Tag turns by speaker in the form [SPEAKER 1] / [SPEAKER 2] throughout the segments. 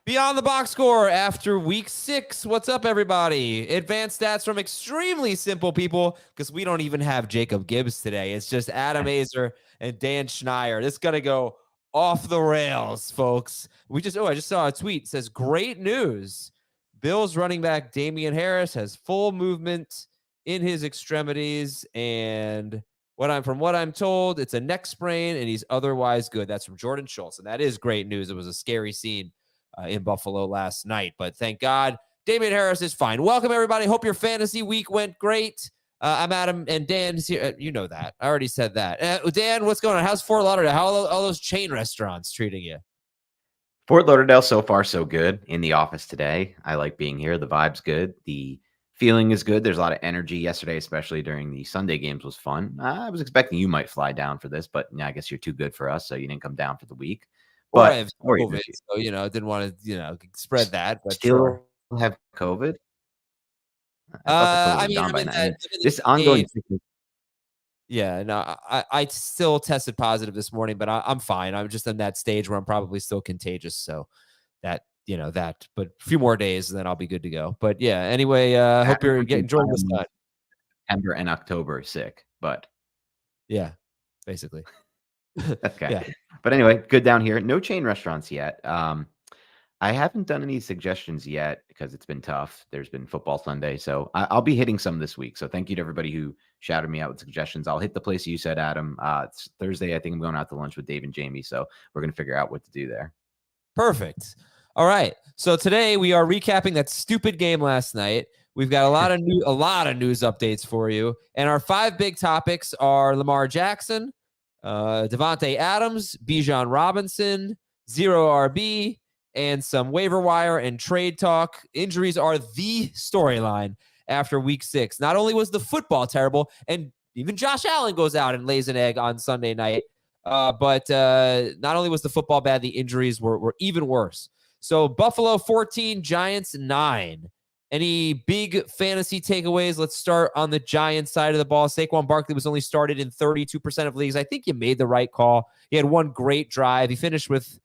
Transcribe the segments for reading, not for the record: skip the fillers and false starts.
[SPEAKER 1] Beyond the box score after week 6. What's up, everybody? Advanced stats from extremely simple people because we don't even have Jacob Gibbs today. It's just Adam Azer and Dan Schneier. This is going to go off the rails, folks. I just saw a tweet. It says, great news. Bills running back Damian Harris has full movement in his extremities. And from what I'm told, it's a neck sprain and he's otherwise good. That's from Jordan Schultz. And that is great news. It was a scary scene in Buffalo last night. But thank God, Damian Harris is fine. Welcome, everybody. Hope your fantasy week went great. I'm Adam, and Dan's here. You know that. I already said that. Dan, what's going on? How's Fort Lauderdale? How are all those chain restaurants treating you?
[SPEAKER 2] Fort Lauderdale, so far, so good. In the office today. I like being here. The vibe's good. The feeling is good. There's a lot of energy. Yesterday, especially during the Sunday games, was fun. I was expecting you might fly down for this, but I guess you're too good for us, so you didn't come down for the week.
[SPEAKER 1] But I have COVID, so didn't want to spread that. But
[SPEAKER 2] still have COVID.
[SPEAKER 1] This ongoing. Yeah, no, I still tested positive this morning, but I'm fine. I'm just in that stage where I'm probably still contagious. So but a few more days, and then I'll be good to go. But yeah, anyway, hope you're enjoying this time.
[SPEAKER 2] September and October sick, but
[SPEAKER 1] yeah, basically.
[SPEAKER 2] Okay. Yeah. But anyway, good down here. No chain restaurants yet. I haven't done any suggestions yet because it's been tough. There's been football Sunday, so I'll be hitting some this week. So thank you to everybody who shouted me out with suggestions. I'll hit the place you said, Adam. It's Thursday. I think I'm going out to lunch with Dave and Jamie, so we're going to figure out what to do there.
[SPEAKER 1] Perfect. All right. So today we are recapping that stupid game last night. We've got a lot of news updates for you, and our 5 big topics are Lamar Jackson, Davante Adams, Bijan Robinson, 0 RB, and some waiver wire and trade talk. Injuries are the storyline after week 6. Not only was the football terrible, and even Josh Allen goes out and lays an egg on Sunday night, but not only was the football bad, the injuries were even worse. So Buffalo 14, Giants 9. Any big fantasy takeaways? Let's start on the Giants side of the ball. Saquon Barkley was only started in 32% of leagues. I think you made the right call. He had one great drive. He finished with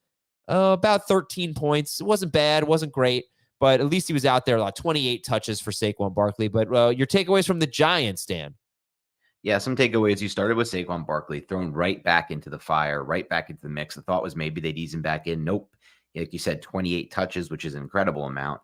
[SPEAKER 1] about 13 points. It wasn't bad. It wasn't great, but at least he was out there. Like 28 touches for Saquon Barkley. But your takeaways from the Giants, Dan?
[SPEAKER 2] Yeah, some takeaways. You started with Saquon Barkley, thrown right back into the fire, right back into the mix. The thought was maybe they'd ease him back in. Nope. Like you said, 28 touches, which is an incredible amount.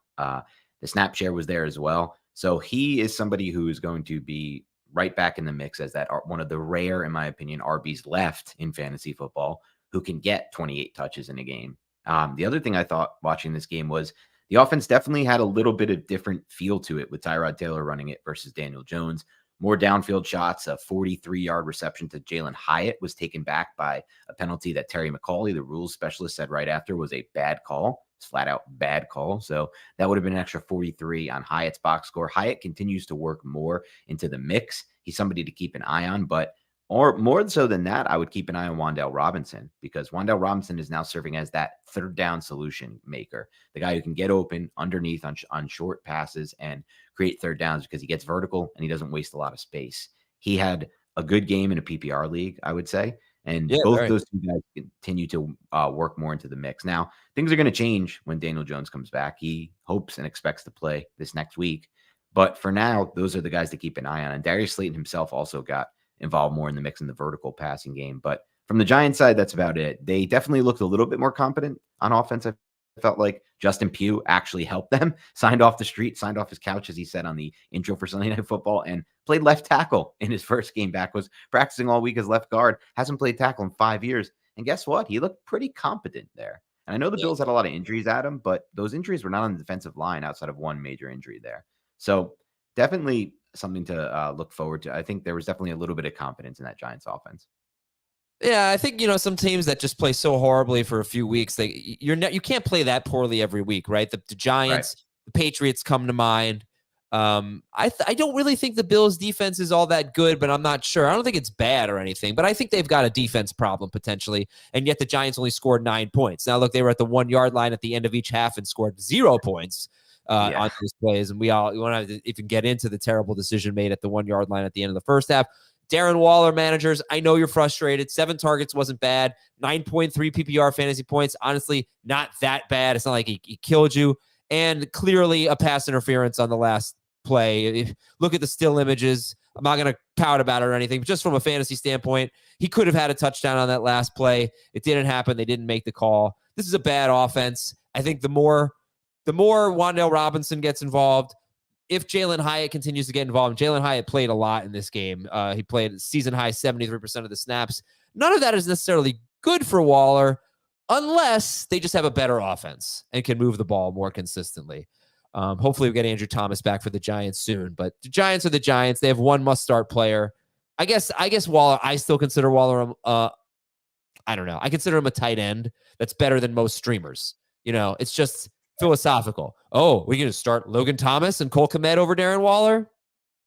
[SPEAKER 2] The snap share was there as well. So he is somebody who is going to be right back in the mix as that one of the rare, in my opinion, RBs left in fantasy football who can get 28 touches in a game. The other thing I thought watching this game was the offense definitely had a little bit of different feel to it with Tyrod Taylor running it versus Daniel Jones. More downfield shots. A 43-yard reception to Jalen Hyatt was taken back by a penalty that Terry McCauley, the rules specialist, said right after was a bad call. It's flat out bad call. So that would have been an extra 43 on Hyatt's box score. Hyatt continues to work more into the mix. He's somebody to keep an eye on, but more so than that, I would keep an eye on Wan'Dale Robinson because Wan'Dale Robinson is now serving as that third down solution maker, the guy who can get open underneath on short passes and create third downs because he gets vertical and he doesn't waste a lot of space. He had a good game in a PPR league, I would say. And both of those two guys continue to work more into the mix. Now, things are going to change when Daniel Jones comes back. He hopes and expects to play this next week. But for now, those are the guys to keep an eye on. And Darius Slayton himself also got involved more in the mix in the vertical passing game. But from the Giants side, that's about it. They definitely looked a little bit more competent on offense. I felt like Justin Pugh actually helped them, signed off the street, signed off his couch, as he said on the intro for Sunday Night Football, and played left tackle in his first game back, was practicing all week as left guard, hasn't played tackle in 5 years. And guess what? He looked pretty competent there. And I know the Bills had a lot of injuries, Adam, but those injuries were not on the defensive line outside of one major injury there. So definitely something to look forward to. I think there was definitely a little bit of confidence in that Giants offense.
[SPEAKER 1] Yeah, I think, some teams that just play so horribly for a few weeks, you can't play that poorly every week, right? The Giants, the Patriots come to mind. I don't really think the Bills defense is all that good, but I'm not sure. I don't think it's bad or anything, but I think they've got a defense problem potentially, and yet the Giants only scored 9 points. Now, look, they were at the 1 yard line at the end of each half and scored 0 points on those plays, and we won't have to even get into the terrible decision made at the 1 yard line at the end of the first half. Darren Waller managers, I know you're frustrated. 7 targets wasn't bad. 9.3 PPR fantasy points. Honestly, not that bad. It's not like he killed you. And clearly a pass interference on the last play. If, look at the still images. I'm not going to pout about it or anything, but just from a fantasy standpoint, he could have had a touchdown on that last play. It didn't happen. They didn't make the call. This is a bad offense. I think the more Wan'Dale Robinson gets involved, if Jalen Hyatt continues to get involved, Jalen Hyatt played a lot in this game. He played season high 73% of the snaps. None of that is necessarily good for Waller unless they just have a better offense and can move the ball more consistently. Hopefully we get Andrew Thomas back for the Giants soon, but the Giants are the Giants. They have one must-start player. I guess Waller, I still consider Waller, I don't know. I consider him a tight end that's better than most streamers. It's just philosophical. Oh, we're going to start Logan Thomas and Cole Kmet over Darren Waller?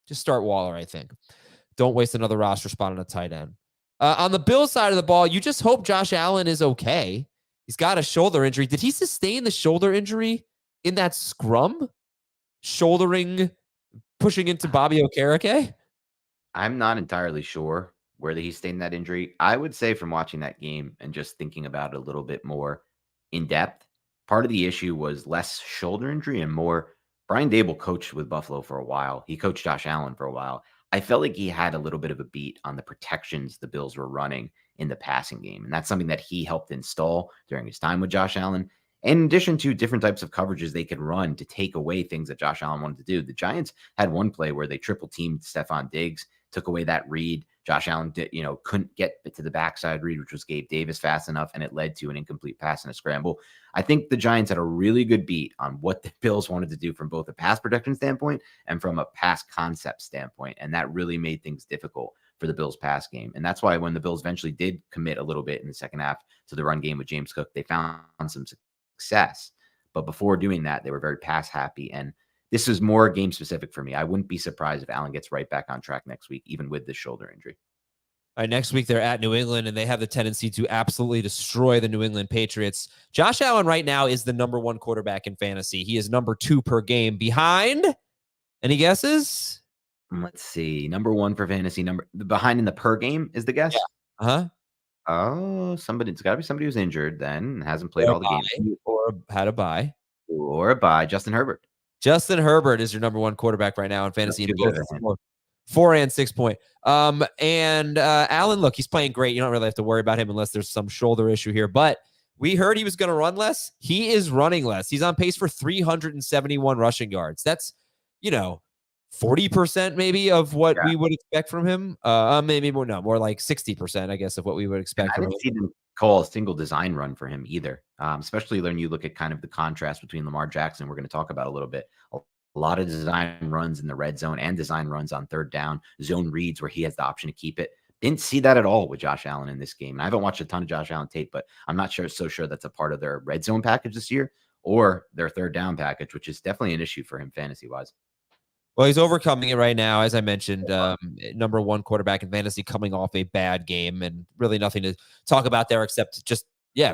[SPEAKER 1] Just start Waller, I think. Don't waste another roster spot on a tight end. On the Bills side of the ball, you just hope Josh Allen is okay. He's got a shoulder injury. Did he sustain the shoulder injury in that scrum? Shouldering, pushing into Bobby Okereke?
[SPEAKER 2] I'm not entirely sure whether he sustained that injury. I would say from watching that game and just thinking about it a little bit more in depth, part of the issue was less shoulder injury and more Brian Dable coached with Buffalo for a while. He coached Josh Allen for a while. I felt like he had a little bit of a beat on the protections the Bills were running in the passing game. And that's something that he helped install during his time with Josh Allen. In addition to different types of coverages they could run to take away things that Josh Allen wanted to do. The Giants had one play where they triple teamed Stephon Diggs, took away that read. Josh Allen couldn't get to the backside read, which was Gabe Davis fast enough, and it led to an incomplete pass and a scramble. I think the Giants had a really good beat on what the Bills wanted to do from both a pass protection standpoint and from a pass concept standpoint, and that really made things difficult for the Bills pass game. And that's why when the Bills eventually did commit a little bit in the second half to the run game with James Cook, they found some success. But before doing that, they were very pass happy, and this is more game specific for me. I wouldn't be surprised if Allen gets right back on track next week, even with the shoulder injury.
[SPEAKER 1] All right, next week they're at New England, and they have the tendency to absolutely destroy the New England Patriots. Josh Allen right now is the number 1 quarterback in fantasy. He is number 2 per game behind. Any guesses?
[SPEAKER 2] Let's see. Number 1 for fantasy. Behind in the per game is the guess?
[SPEAKER 1] Yeah. Uh-huh.
[SPEAKER 2] Oh, it's got to be somebody who's injured then and hasn't played all the games.
[SPEAKER 1] Or had a bye.
[SPEAKER 2] Or a bye. Justin Herbert.
[SPEAKER 1] Justin Herbert is your number 1 quarterback right now in fantasy. 4 and 6 point. And Allen, look, he's playing great. You don't really have to worry about him unless there's some shoulder issue here. But we heard he was going to run less. He is running less. He's on pace for 371 rushing yards. That's, 40% maybe of what we would expect from him. Maybe more like 60%, I guess, of what we would expect from him.
[SPEAKER 2] He didn't call a single design run for him either, especially when you look at kind of the contrast between Lamar Jackson, we're going to talk about a little bit. A lot of design runs in the red zone and design runs on third down, zone reads where he has the option to keep it. Didn't see that at all with Josh Allen in this game. And I haven't watched a ton of Josh Allen tape, but I'm not so sure that's a part of their red zone package this year or their third down package, which is definitely an issue for him fantasy-wise.
[SPEAKER 1] Well, he's overcoming it right now. As I mentioned, number 1 quarterback in fantasy coming off a bad game and really nothing to talk about there except just,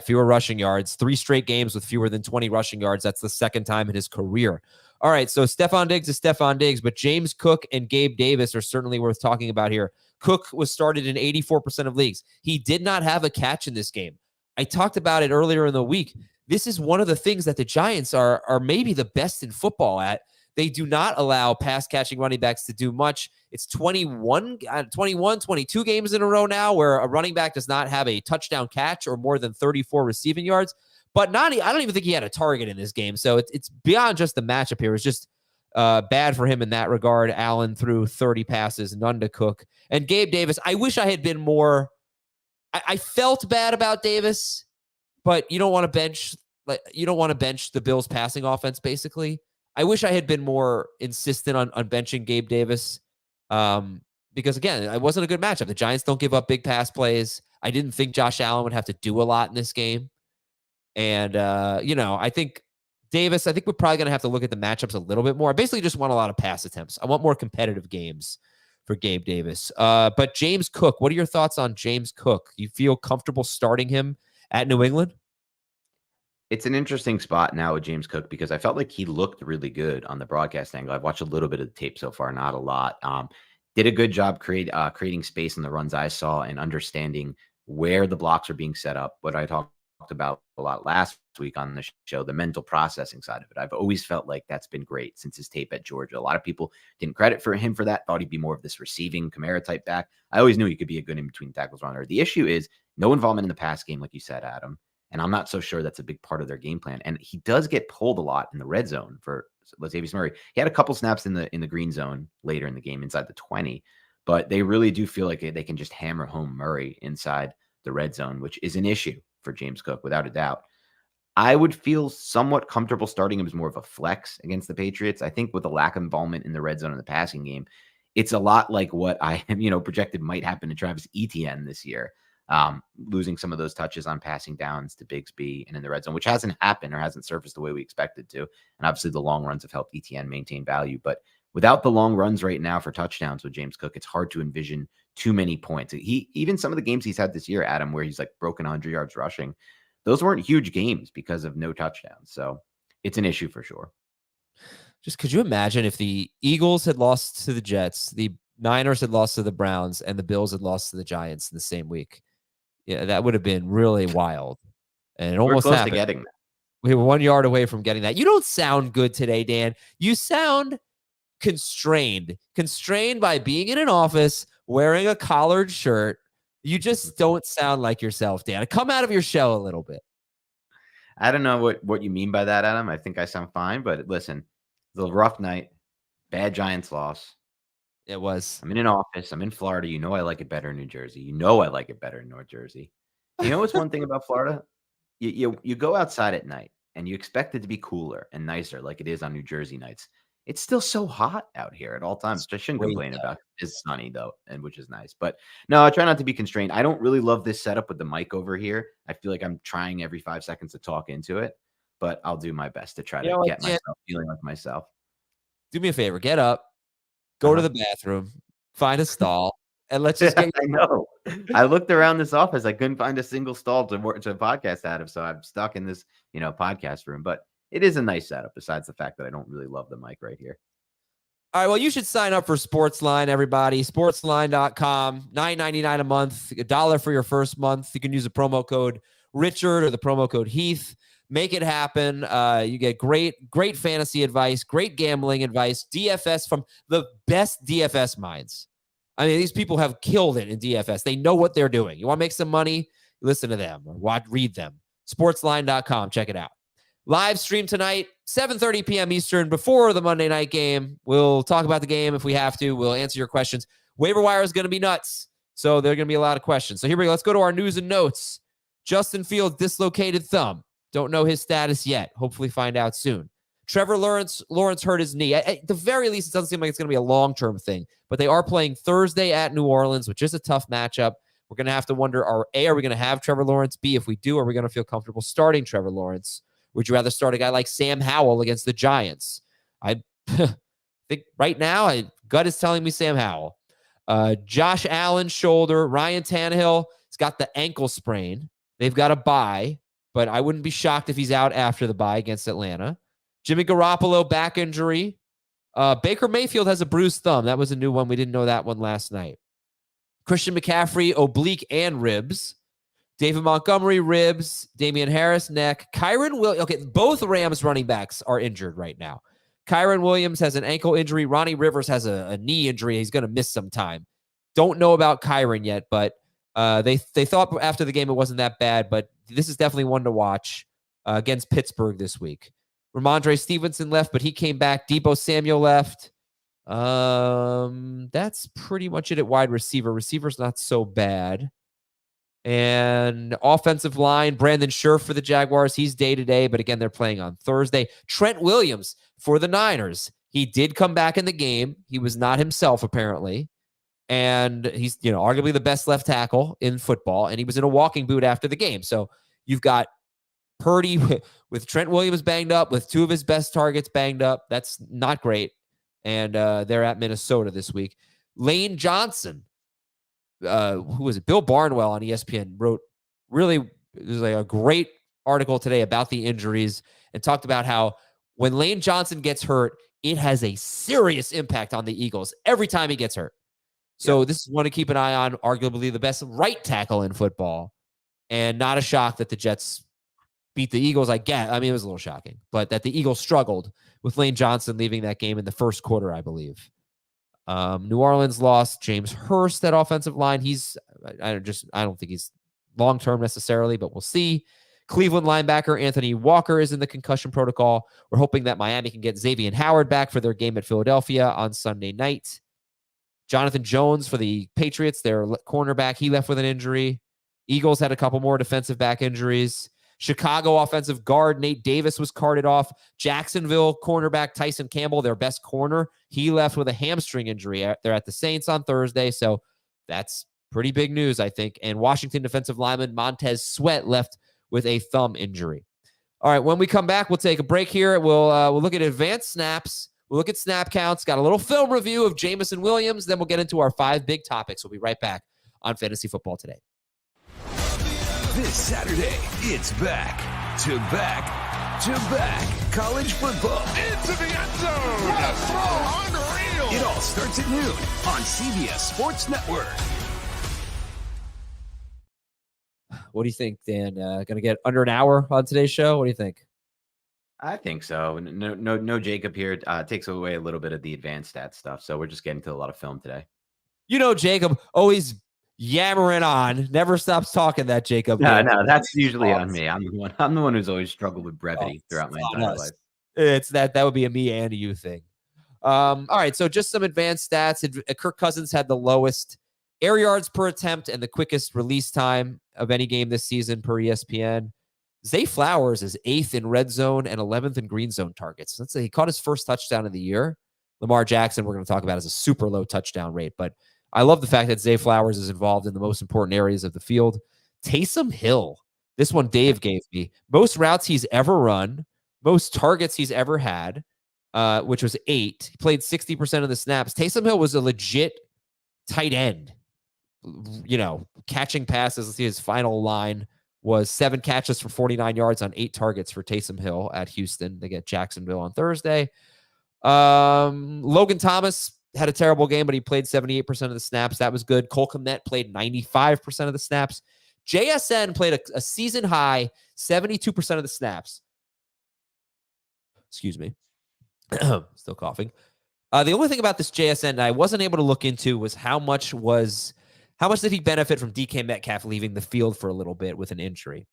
[SPEAKER 1] fewer rushing yards. 3 straight games with fewer than 20 rushing yards. That's the second time in his career. All right, so Stephon Diggs is Stephon Diggs, but James Cook and Gabe Davis are certainly worth talking about here. Cook was started in 84% of leagues. He did not have a catch in this game. I talked about it earlier in the week. This is one of the things that the Giants are maybe the best in football at. They do not allow pass-catching running backs to do much. It's 22 games in a row now where a running back does not have a touchdown catch or more than 34 receiving yards. But I don't even think he had a target in this game. So it's beyond just the matchup here. It's just bad for him in that regard. Allen threw 30 passes, none to Cook. And Gabe Davis, I wish I had been more – I felt bad about Davis, but you don't want to bench the Bills' passing offense, basically. I wish I had been more insistent on benching Gabe Davis because, again, it wasn't a good matchup. The Giants don't give up big pass plays. I didn't think Josh Allen would have to do a lot in this game. And, I think Davis, we're probably going to have to look at the matchups a little bit more. I basically just want a lot of pass attempts. I want more competitive games for Gabe Davis. But James Cook, what are your thoughts on James Cook? You feel comfortable starting him at New England?
[SPEAKER 2] It's an interesting spot now with James Cook because I felt like he looked really good on the broadcast angle. I've watched a little bit of the tape so far, not a lot. did a good job creating space in the runs I saw and understanding where the blocks are being set up. What I talked about a lot last week on the show, the mental processing side of it. I've always felt like that's been great since his tape at Georgia. A lot of people didn't credit for him for that, thought he'd be more of this receiving Kamara type back. I always knew he could be a good in-between tackles runner. The issue is no involvement in the pass game, like you said, Adam. And I'm not so sure that's a big part of their game plan. And he does get pulled a lot in the red zone for Latavius Murray. He had a couple snaps in the green zone later in the game inside the 20, but they really do feel like they can just hammer home Murray inside the red zone, which is an issue for James Cook, without a doubt. I would feel somewhat comfortable starting him as more of a flex against the Patriots. I think with a lack of involvement in the red zone in the passing game, it's a lot like what I projected might happen to Travis Etienne this year. Losing some of those touches on passing downs to Bigsby and in the red zone, which hasn't happened or hasn't surfaced the way we expected to. And obviously the long runs have helped Etienne maintain value. But without the long runs right now for touchdowns with James Cook, it's hard to envision too many points. Even some of the games he's had this year, Adam, where he's like broken 100 yards rushing, those weren't huge games because of no touchdowns. So it's an issue for sure.
[SPEAKER 1] Just could you imagine if the Eagles had lost to the Jets, the Niners had lost to the Browns, and the Bills had lost to the Giants in the same week? Yeah, that would have been really wild. And it almost
[SPEAKER 2] close
[SPEAKER 1] happened.
[SPEAKER 2] to getting that.
[SPEAKER 1] We were 1 yard away from getting that. You don't sound good today, Dan. You sound constrained by being in an office, wearing a collared shirt. You just don't sound like yourself, Dan. Come out of your shell a little bit.
[SPEAKER 2] I don't know what you mean by that, Adam. I think I sound fine, but listen, it's a rough night, bad Giants loss.
[SPEAKER 1] It was.
[SPEAKER 2] I'm in an office. I'm in Florida. You know I like it better in New Jersey. You know I like it better in North Jersey. You know what's one thing about Florida? You go outside at night and you expect it to be cooler and nicer like it is on New Jersey nights. It's still so hot out here at all times, which I shouldn't complain about. It's sunny though, and which is nice. But no, I try not to be constrained. I don't really love this setup with the mic over here. I feel like I'm trying every 5 seconds to talk into it, but I'll do my best to try to get myself feeling like myself.
[SPEAKER 1] Do me a favor. Get up. Go to the bathroom, find a stall, and let's just get.
[SPEAKER 2] I know. I looked around this office. I couldn't find a single stall to podcast out of, so I'm stuck in this, podcast room. But it is a nice setup, besides the fact that I don't really love the mic right here.
[SPEAKER 1] All right, well, you should sign up for Sportsline, everybody. Sportsline.com, $9.99 a month, $1 for your first month. You can use the promo code Richard or the promo code Heath. Make it happen. You get great fantasy advice, great gambling advice, DFS from the best DFS minds. I mean, these people have killed it in DFS. They know what they're doing. You want to make some money? Listen to them or read them. Sportsline.com. Check it out. Live stream tonight, 7:30 p.m. Eastern, before the Monday night game. We'll talk about the game if we have to. We'll answer your questions. Waiver wire is going to be nuts, so there are going to be a lot of questions. So here we go. Let's go to our news and notes. Justin Fields dislocated thumb. Don't know his status yet. Hopefully find out soon. Trevor Lawrence hurt his knee. At the very least, it doesn't seem like it's going to be a long-term thing, but they are playing Thursday at New Orleans, which is a tough matchup. We're going to have to wonder, are we going to have Trevor Lawrence? B, if we do, are we going to feel comfortable starting Trevor Lawrence? Would you rather start a guy like Sam Howell against the Giants? I think right now, gut is telling me Sam Howell. Josh Allen, shoulder. Ryan Tannehill has got the ankle sprain. They've got a bye, but I wouldn't be shocked if he's out after the bye against Atlanta. Jimmy Garoppolo, back injury. Baker Mayfield has a bruised thumb. That was a new one. We didn't know that one last night. Christian McCaffrey, oblique and ribs. David Montgomery, ribs. Damian Harris, neck. Kyron Williams. Okay, both Rams running backs are injured right now. Kyron Williams has an ankle injury. Ronnie Rivers has a knee injury. He's going to miss some time. Don't know about Kyron yet, but they thought after the game it wasn't that bad, but this is definitely one to watch against Pittsburgh this week. Ramondre Stevenson left, but he came back. Deebo Samuel left. That's pretty much it at wide receiver. Receiver's not so bad. And offensive line, Brandon Scherf for the Jaguars. He's day-to-day, but again, they're playing on Thursday. Trent Williams for the Niners. He did come back in the game. He was not himself, apparently. And he's, arguably the best left tackle in football. And he was in a walking boot after the game. So you've got Purdy with Trent Williams banged up, with two of his best targets banged up. That's not great. And they're at Minnesota this week. Lane Johnson, who was it? Bill Barnwell on ESPN wrote there's like a great article today about the injuries and talked about how when Lane Johnson gets hurt, it has a serious impact on the Eagles every time he gets hurt. So this is one to keep an eye on, arguably the best right tackle in football. And not a shock that the Jets beat the Eagles, I get. I mean, it was a little shocking, but that the Eagles struggled with Lane Johnson leaving that game in the first quarter, I believe. New Orleans lost James Hurst at offensive line. I don't think he's long-term necessarily, but we'll see. Cleveland linebacker Anthony Walker is in the concussion protocol. We're hoping that Miami can get Xavier Howard back for their game at Philadelphia on Sunday night. Jonathan Jones for the Patriots, their cornerback, he left with an injury. Eagles had a couple more defensive back injuries. Chicago offensive guard Nate Davis was carted off. Jacksonville cornerback Tyson Campbell, their best corner, he left with a hamstring injury. They're at the Saints on Thursday, so that's pretty big news, I think. And Washington defensive lineman Montez Sweat left with a thumb injury. All right, when we come back, we'll take a break here. We'll look at advanced snaps. We'll look at snap counts. Got a little film review of Jameson Williams. Then we'll get into our 5 big topics. We'll be right back on Fantasy Football Today.
[SPEAKER 3] This Saturday, it's back to back college football.
[SPEAKER 4] Into the end zone. What a throw, unreal.
[SPEAKER 3] It all starts at noon on CBS Sports Network.
[SPEAKER 1] What do you think, Dan? Going to get under an hour on today's show? What do you think?
[SPEAKER 2] I think so. No Jacob here. Takes away a little bit of the advanced stat stuff. So we're just getting to a lot of film today.
[SPEAKER 1] Jacob always yammering on, never stops talking. That Jacob.
[SPEAKER 2] No, that's usually on me. I'm the one who's always struggled with brevity throughout my entire life.
[SPEAKER 1] It's that would be a me and a you thing. All right, so just some advanced stats. Kirk Cousins had the lowest air yards per attempt and the quickest release time of any game this season per ESPN. Zay Flowers is 8th in red zone and 11th in green zone targets. Let's say he caught his first touchdown of the year. Lamar Jackson, we're going to talk about, as a super low touchdown rate, but I love the fact that Zay Flowers is involved in the most important areas of the field. Taysom Hill, this one Dave gave me, most routes he's ever run, most targets he's ever had, which was 8. He played 60% of the snaps. Taysom Hill was a legit tight end, catching passes. Let's see, his final line was 7 catches for 49 yards on 8 targets for Taysom Hill at Houston. They get Jacksonville on Thursday. Logan Thomas had a terrible game, but he played 78% of the snaps. That was good. Cole Kmet played 95% of the snaps. JSN played a season high 72% of the snaps. Excuse me. Still coughing. The only thing about this JSN I wasn't able to look into was how much did he benefit from DK Metcalf leaving the field for a little bit with an injury?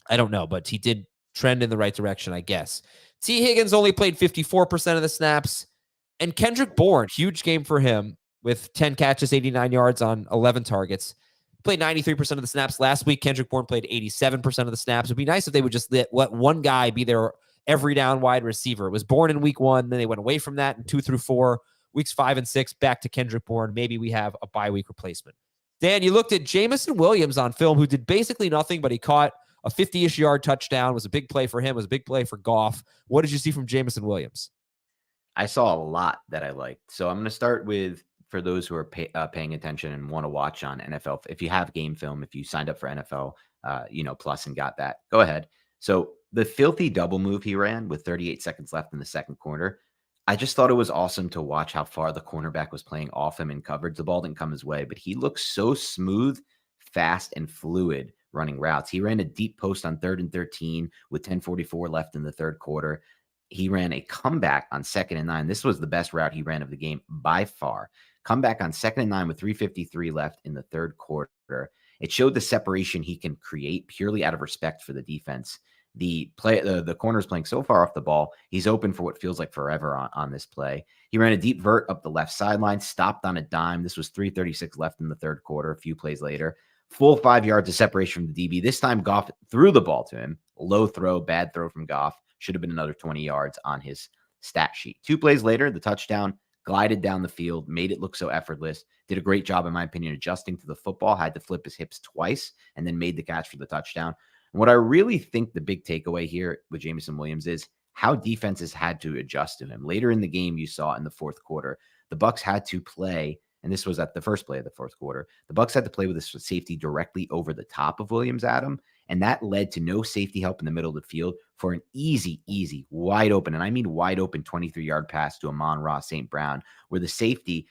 [SPEAKER 1] I don't know, but he did trend in the right direction, I guess. T. Higgins only played 54% of the snaps. And Kendrick Bourne, huge game for him with 10 catches, 89 yards on 11 targets. He played 93% of the snaps. Last week, Kendrick Bourne played 87% of the snaps. It would be nice if they would just let one guy be their every down wide receiver. It was Bourne in week 1. Then they went away from that in 2 through 4. Weeks 5 and 6, back to Kendrick Bourne. Maybe we have a bye week replacement. Dan, you looked at Jameson Williams on film, who did basically nothing, but he caught a 50-ish yard touchdown. It was a big play for him. It was a big play for Goff. What did you see from Jameson Williams?
[SPEAKER 2] I saw a lot that I liked. So I'm going to start with, for those who are paying attention and want to watch on NFL, if you have game film, if you signed up for NFL, Plus and got that, go ahead. So the filthy double move he ran with 38 seconds left in the second quarter, I just thought it was awesome to watch how far the cornerback was playing off him in coverage. The ball didn't come his way, but he looked so smooth, fast, and fluid running routes. He ran a deep post on 3rd and 13 with 10:44 left in the third quarter. He ran a comeback on 2nd and 9. This was the best route he ran of the game by far. Comeback on 2nd and 9 with 3:53 left in the third quarter. It showed the separation he can create purely out of respect for the defense. The corner's playing so far off the ball, he's open for what feels like forever on this play. He ran a deep vert up the left sideline, stopped on a dime. This was 3:36 left in the third quarter, a few plays later. Full 5 yards of separation from the DB. This time, Goff threw the ball to him. Low throw, bad throw from Goff. Should have been another 20 yards on his stat sheet. 2 plays later, the touchdown, glided down the field, made it look so effortless. Did a great job, in my opinion, adjusting to the football. Had to flip his hips twice and then made the catch for the touchdown. And what I really think the big takeaway here with Jameson Williams is how defenses had to adjust to him. Later in the game, you saw in the fourth quarter, the Bucs had to play, and this was at the first play of the fourth quarter, the Bucs had to play with a safety directly over the top of Williams, Adam. And that led to no safety help in the middle of the field for an easy, wide open, and I mean wide open 23-yard pass to Amon-Ra St. Brown, where the safety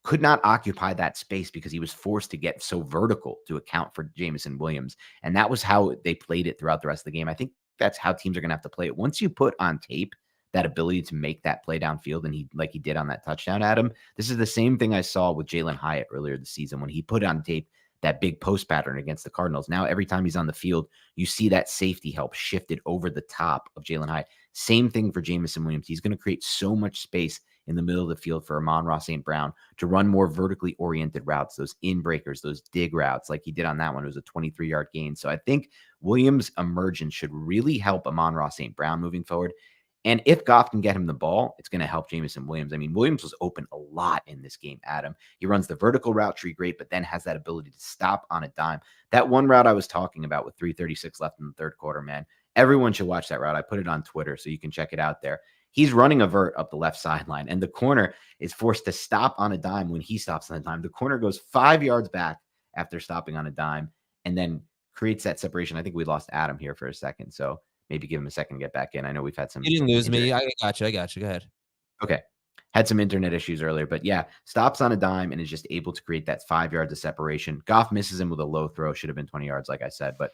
[SPEAKER 2] could not occupy that space because he was forced to get so vertical to account for Jameson Williams. And that was how they played it throughout the rest of the game. I think that's how teams are going to have to play it. Once you put on tape that ability to make that play downfield, and he did on that touchdown, Adam, this is the same thing I saw with Jalen Hyatt earlier this season when he put on tape that big post pattern against the Cardinals. Now, every time he's on the field, you see that safety help shifted over the top of Jalen Hyatt. Same thing for Jameson Williams. He's going to create so much space in the middle of the field for Amon-Ra St. Brown to run more vertically oriented routes, those in breakers, those dig routes like he did on that one. It was a 23-yard gain. So I think Williams' emergence should really help Amon-Ra St. Brown moving forward. And if Goff can get him the ball, it's going to help Jameson Williams. I mean, Williams was open a lot in this game, Adam. He runs the vertical route tree great, but then has that ability to stop on a dime. That one route I was talking about with 3:36 left in the third quarter, man, everyone should watch that route. I put it on Twitter, so you can check it out there. He's running a vert up the left sideline, and the corner is forced to stop on a dime when he stops on a dime. The corner goes 5 yards back after stopping on a dime and then creates that separation. I think we lost Adam here for a second, so maybe give him a second to get back in. I know we've had some.
[SPEAKER 1] You didn't lose me. I got you. Go ahead.
[SPEAKER 2] Okay. Had some internet issues earlier, but yeah, stops on a dime and is just able to create that 5 yards of separation. Goff misses him with a low throw. Should have been 20 yards, like I said. But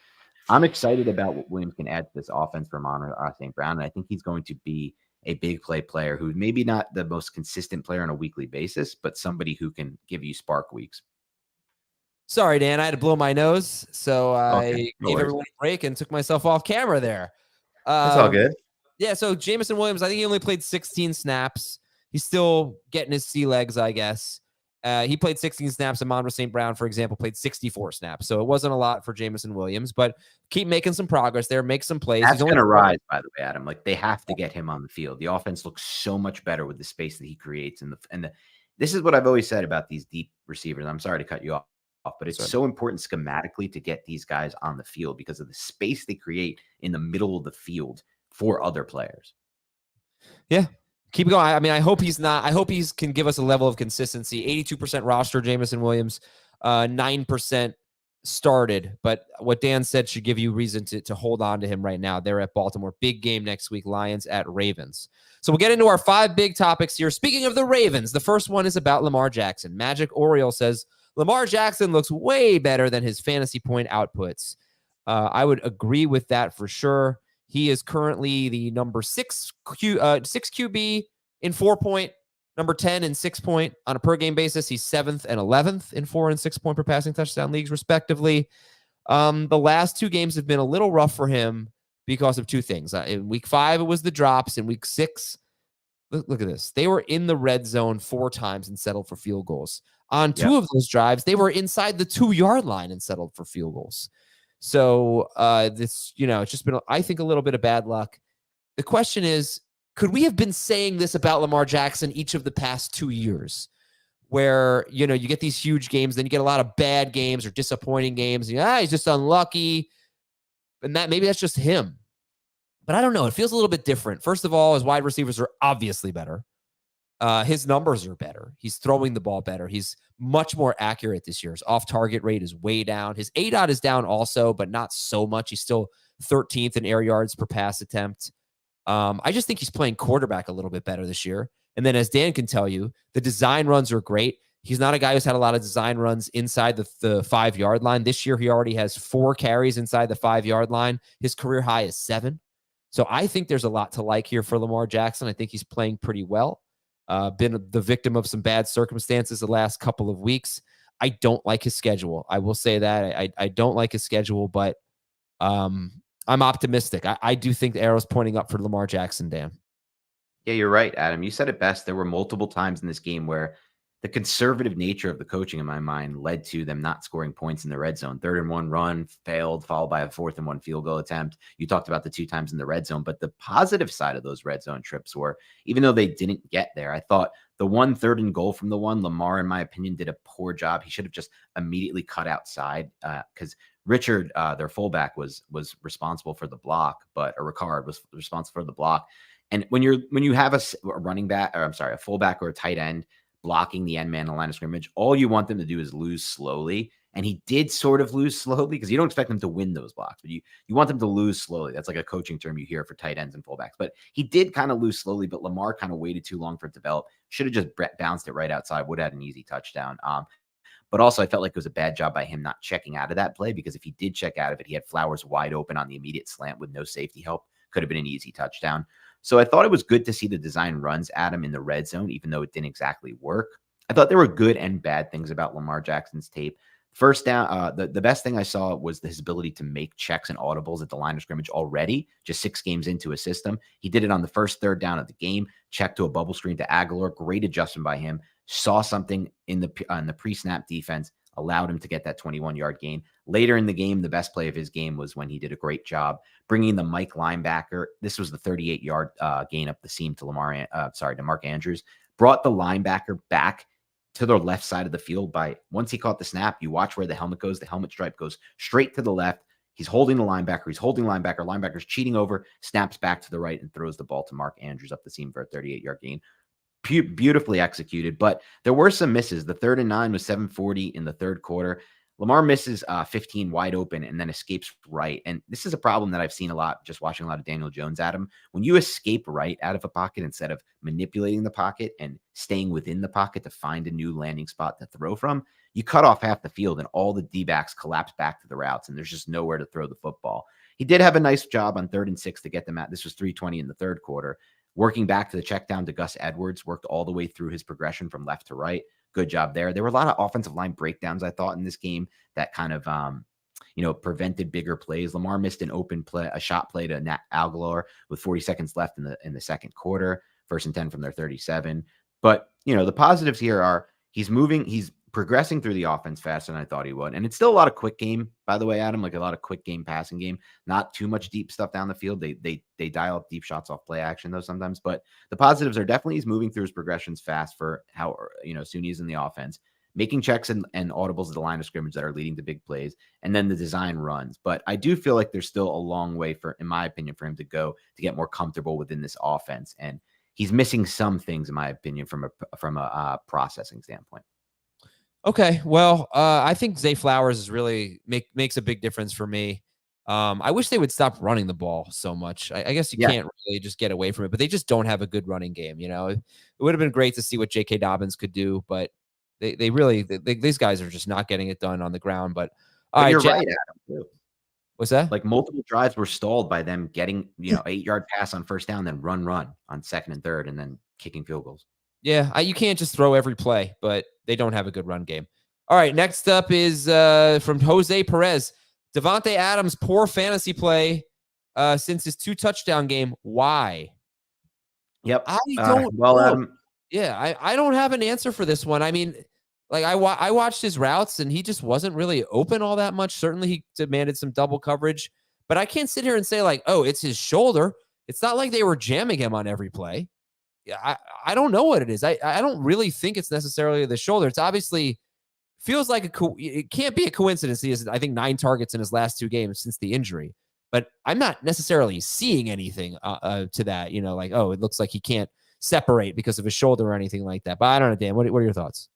[SPEAKER 2] I'm excited about what Williams can add to this offense for Amon-Ra St. Brown. And I think he's going to be a big play player who maybe not the most consistent player on a weekly basis, but somebody who can give you spark weeks.
[SPEAKER 1] Sorry, Dan, I had to blow my nose, so I gave everyone a break and took myself off camera there.
[SPEAKER 2] That's all good.
[SPEAKER 1] Yeah, so Jameson Williams, I think he only played 16 snaps. He's still getting his sea legs, I guess. He played 16 snaps. Amon-Ra St. Brown, for example, played 64 snaps. So it wasn't a lot for Jameson Williams, but keep making some progress there. Make some plays.
[SPEAKER 2] That's going to rise, by the way, Adam. Like, they have to get him on the field. The offense looks so much better with the space that he creates. This is what I've always said about these deep receivers. I'm sorry to cut you off, but it's so important schematically to get these guys on the field because of the space they create in the middle of the field for other players.
[SPEAKER 1] Yeah. Keep going. I mean, I hope he can give us a level of consistency. 82% roster, Jameson Williams, 9% started. But what Dan said should give you reason to hold on to him right now. They're at Baltimore. Big game next week, Lions at Ravens. So we'll get into our 5 big topics here. Speaking of the Ravens, the first one is about Lamar Jackson. Magic Oriole says, Lamar Jackson looks way better than his fantasy point outputs. I would agree with that for sure. He is currently the number 6 QB in 4-point, number 10 in 6-point. On a per-game basis, he's 7th and 11th in 4 and 6-point per passing touchdown leagues, respectively. The last 2 games have been a little rough for him because of 2 things. In week 5, it was the drops. In week 6, look at this. They were in the red zone 4 times and settled for field goals. On 2 of those drives, they were inside the 2-yard line and settled for field goals. So it's just been, I think, a little bit of bad luck. The question is, could we have been saying this about Lamar Jackson each of the past 2 years where, you get these huge games, then you get a lot of bad games or disappointing games. He's just unlucky. And maybe that's just him. But I don't know. It feels a little bit different. First of all, his wide receivers are obviously better. His numbers are better. He's throwing the ball better. He's much more accurate this year. His off-target rate is way down. His ADOT is down also, but not so much. He's still 13th in air yards per pass attempt. I just think he's playing quarterback a little bit better this year. And then as Dan can tell you, the design runs are great. He's not a guy who's had a lot of design runs inside the 5-yard line. This year, he already has 4 carries inside the 5-yard line. His career high is 7. So I think there's a lot to like here for Lamar Jackson. I think he's playing pretty well. Been the victim of some bad circumstances the last couple of weeks. I don't like his schedule. I will say that. I don't like his schedule, but I'm optimistic. I do think the arrow's pointing up for Lamar Jackson, Dan.
[SPEAKER 2] Yeah, you're right, Adam. You said it best. There were multiple times in this game where the conservative nature of the coaching, in my mind, led to them not scoring points in the red zone. 3rd and 1 run failed, followed by a 4th and 1 field goal attempt. You talked about the 2 times in the red zone, but the positive side of those red zone trips were, even though they didn't get there, I thought the 1 3rd and goal from the 1, Lamar, in my opinion, did a poor job. He should have just immediately cut outside because Richard, their fullback, was responsible for the block, or Ricard was responsible for the block. And when you have a running back, or I'm sorry, a fullback or a tight end blocking the end man in the line of scrimmage, all you want them to do is lose slowly And he did sort of lose slowly because you don't expect them to win those blocks, but you want them to lose slowly. That's like a coaching term you hear for tight ends and fullbacks. But he did kind of lose slowly, but Lamar kind of waited too long for it to develop. Should have just bounced it right outside, would have had an easy touchdown. But also I felt like it was a bad job by him not checking out of that play, because if he did check out of it, he had Flowers wide open on the immediate slant with no safety help. Could have been an easy touchdown. So I thought it was good to see the design runs at him in the red zone, even though it didn't exactly work. I thought there were good and bad things about Lamar Jackson's tape. First down, the best thing I saw was his ability to make checks and audibles at the line of scrimmage already, just 6 games into a system. He did it on the first third down of the game, checked to a bubble screen to Aguilar. Great adjustment by him. Saw something in the pre-snap defense, allowed him to get that 21-yard gain. Later in the game, the best play of his game was when he did a great job bringing the Mike linebacker. This was the 38-yard gain up the seam to Mark Andrews. Brought the linebacker back to the left side of the field by, once he caught the snap, you watch where the helmet goes. The helmet stripe goes straight to the left. He's holding the linebacker. He's holding linebacker. Linebacker's cheating over, snaps back to the right, and throws the ball to Mark Andrews up the seam for a 38-yard gain. Beautifully executed, but there were some misses. The 3rd and 9 was 7:40 in the third quarter. Lamar misses 15 wide open and then escapes right. And this is a problem that I've seen a lot, just watching a lot of Daniel Jones at him. When you escape right out of a pocket instead of manipulating the pocket and staying within the pocket to find a new landing spot to throw from, you cut off half the field and all the D-backs collapse back to the routes and there's just nowhere to throw the football. He did have a nice job on 3rd and 6 to get them out. This was 3:20 in the third quarter. Working back to the check down to Gus Edwards, worked all the way through his progression from left to right. Good job there. There were a lot of offensive line breakdowns, I thought, in this game that kind of, prevented bigger plays. Lamar missed an open play, a shot play to Nat Aguilar with 40 seconds left in the second quarter, 1st and 10 from their 37. But, the positives here are he's progressing through the offense faster than I thought he would. And it's still a lot of quick game, by the way, Adam, like a lot of quick game passing game, not too much deep stuff down the field. They dial up deep shots off play action though sometimes, but the positives are definitely he's moving through his progressions fast for how, soon he's in the offense, making checks and audibles at the line of scrimmage that are leading to big plays, and then the design runs. But I do feel like there's still a long way in my opinion, for him to go to get more comfortable within this offense. And he's missing some things, in my opinion, from a processing standpoint.
[SPEAKER 1] Okay, well, I think Zay Flowers is really makes a big difference for me. I wish they would stop running the ball so much. I guess you can't really just get away from it, but they just don't have a good running game. It would have been great to see what J.K. Dobbins could do, but these guys are just not getting it done on the ground. But all right,
[SPEAKER 2] you're right, Adam, too.
[SPEAKER 1] What's that?
[SPEAKER 2] Like multiple drives were stalled by them getting 8-yard pass on first down, then run on 2nd and 3rd, and then kicking field goals.
[SPEAKER 1] Yeah, you can't just throw every play, but they don't have a good run game. All right, next up is from Jose Perez. Davante Adams, poor fantasy play since his 2 touchdown game. Why?
[SPEAKER 2] Yep.
[SPEAKER 1] I don't know. I don't have an answer for this one. I mean, like I watched his routes and he just wasn't really open all that much. Certainly he demanded some double coverage, but I can't sit here and say like, oh, it's his shoulder. It's not like they were jamming him on every play. I don't know what it is. I don't really think it's necessarily the shoulder. It's obviously feels like it can't be a coincidence. He has, I think, 9 targets in his last 2 games since the injury, but I'm not necessarily seeing anything to that, like, oh, it looks like he can't separate because of his shoulder or anything like that. But I don't know, Dan, what are your thoughts?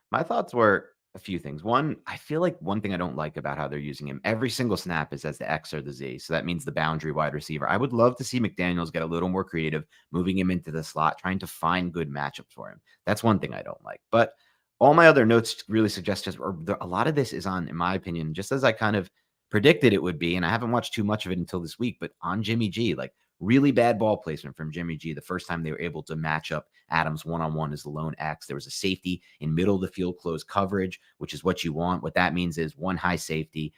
[SPEAKER 2] My thoughts were a few things. One, I feel like one thing I don't like about how they're using him, every single snap is as the X or the Z. So that means the boundary wide receiver. I would love to see McDaniels get a little more creative, moving him into the slot, trying to find good matchups for him. That's one thing I don't like. But all my other notes really suggest a lot of this is on, in my opinion, just as I kind of predicted it would be. And I haven't watched too much of it until this week, but on Jimmy G, like really bad ball placement from Jimmy G. The first time they were able to match up Adams one-on-one as the lone X, there was a safety in middle of the field, close coverage, which is what you want. What that means is one high safety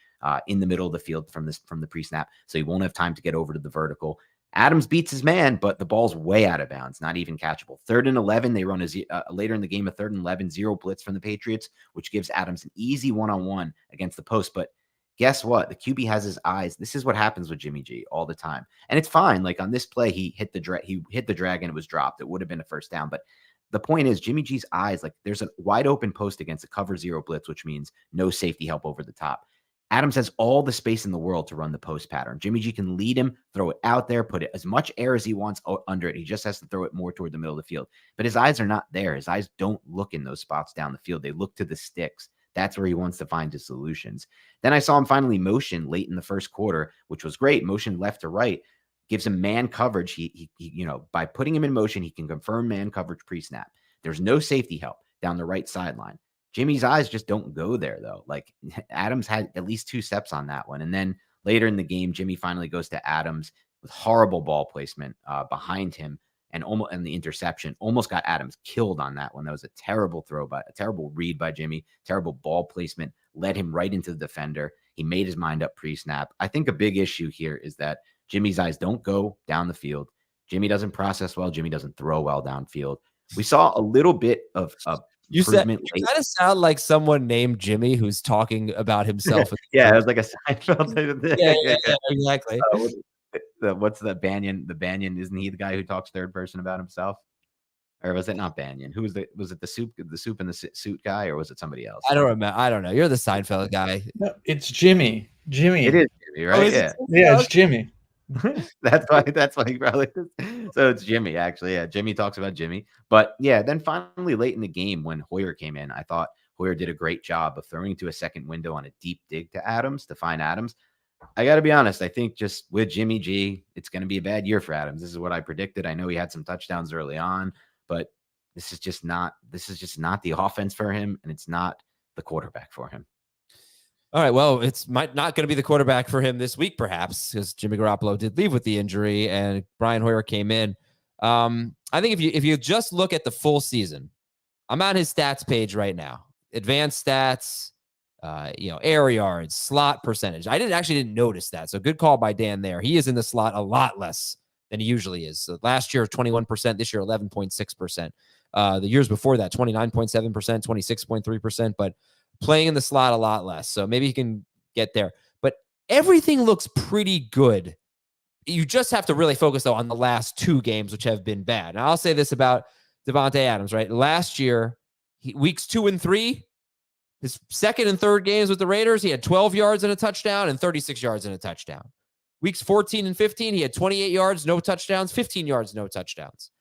[SPEAKER 2] in the middle of the field from the pre-snap. So he won't have time to get over to the vertical. Adams beats his man, but the ball's way out of bounds, not even catchable. 3rd and 11, they run later in the game, a 3rd and 11, 0 blitz from the Patriots, which gives Adams an easy one-on-one against the post. But guess what? The QB has his eyes. This is what happens with Jimmy G all the time. And it's fine. Like on this play, he hit the drag and it was dropped. It would have been a first down. But the point is Jimmy G's eyes, like there's a wide open post against a cover 0 blitz, which means no safety help over the top. Adams has all the space in the world to run the post pattern. Jimmy G can lead him, throw it out there, put it as much air as he wants under it. He just has to throw it more toward the middle of the field. But his eyes are not there. His eyes don't look in those spots down the field. They look to the sticks. That's where he wants to find his solutions. Then I saw him finally motion late in the first quarter, which was great. Motion left to right, gives him man coverage. He by putting him in motion, he can confirm man coverage pre-snap. There's no safety help down the right sideline. Jimmy's eyes just don't go there, though. Like, Adams had at least 2 steps on that one. And then later in the game, Jimmy finally goes to Adams with horrible ball placement behind him, and the interception almost got Adams killed on that one. That was a terrible a terrible read by Jimmy, terrible ball placement, led him right into the defender. He made his mind up pre-snap. I think a big issue here is that Jimmy's eyes don't go down the field. Jimmy doesn't process well. Jimmy doesn't throw well downfield. We saw a little bit of
[SPEAKER 1] you kind of sound like someone named Jimmy who's talking about himself.
[SPEAKER 2] Yeah, it was like a Seinfeld type of thing.
[SPEAKER 1] Yeah, exactly.
[SPEAKER 2] What's the Banyan? The Banyan, isn't he the guy who talks third person about himself? Or was it not Banyan? Was it the soup in the suit guy, or was it somebody else?
[SPEAKER 1] I don't remember. I don't know. You're the Seinfeld guy.
[SPEAKER 5] No, it's Jimmy.
[SPEAKER 2] It is Jimmy, right?
[SPEAKER 5] Yeah, it's Jimmy.
[SPEAKER 2] That's why he probably so it's Jimmy, actually. Yeah, Jimmy talks about Jimmy. But yeah, then finally late in the game when Hoyer came in, I thought Hoyer did a great job of throwing to a second window on a deep dig to Adams to find Adams. I got to be honest, I think just with Jimmy G, it's going to be a bad year for Adams. This is what I predicted. I know he had some touchdowns early on, but this is just not the offense for him, and it's not the quarterback for him.
[SPEAKER 1] All right, well, it's not going to be the quarterback for him this week, perhaps, because Jimmy Garoppolo did leave with the injury and Brian Hoyer came in. I think if you just look at the full season, I'm on his stats page right now. Advanced stats, air yards, slot percentage. I didn't notice that. So good call by Dan there. He is in the slot a lot less than he usually is. So last year, 21%. This year, 11.6%. The years before that, 29.7%, 26.3%. But playing in the slot a lot less. So maybe he can get there. But everything looks pretty good. You just have to really focus, though, on the last 2 games, which have been bad. And I'll say this about Davante Adams, right? Last year, weeks 2 and 3, his second and third games with the Raiders, he had 12 yards and a touchdown and 36 yards and a touchdown. Weeks 14 and 15, he had 28 yards, no touchdowns, 15 yards, no touchdowns.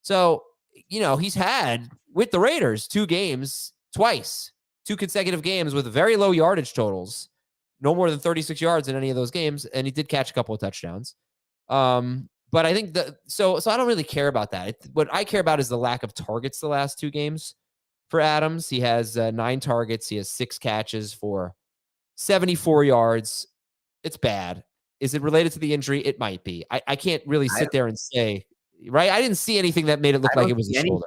[SPEAKER 1] So, he's had, with the Raiders, 2 games twice. 2 consecutive games with very low yardage totals, no more than 36 yards in any of those games, and he did catch a couple of touchdowns. But I think so I don't really care about that. What I care about is the lack of targets the last 2 games for Adams. He has 9 targets. He has 6 catches for 74 yards. It's bad. Is it related to the injury? It might be. I can't really sit there and say, right? I didn't see anything that made it look like it was a shoulder.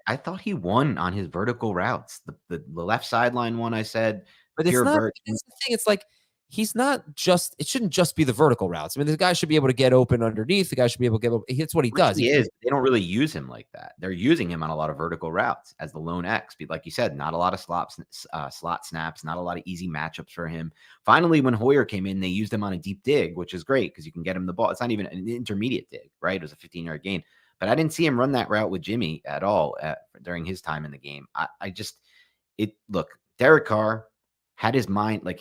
[SPEAKER 2] I thought he won on his vertical routes. The left sideline one, I said.
[SPEAKER 1] But it's not. It's the thing. It's like he's not just. It shouldn't just be the vertical routes. I mean, the guy should be able to get open underneath. The guy should be able to get open. It's what he does.
[SPEAKER 2] He is. They don't really use him like that. They're using him on a lot of vertical routes as the lone X. Like you said, not a lot of slot snaps, not a lot of easy matchups for him. Finally, when Hoyer came in, they used him on a deep dig, which is great because you can get him the ball. It's not even an intermediate dig, right? It was a 15-yard gain. But I didn't see him run that route with Jimmy at all during his time in the game. Look, Derek Carr had his mind, like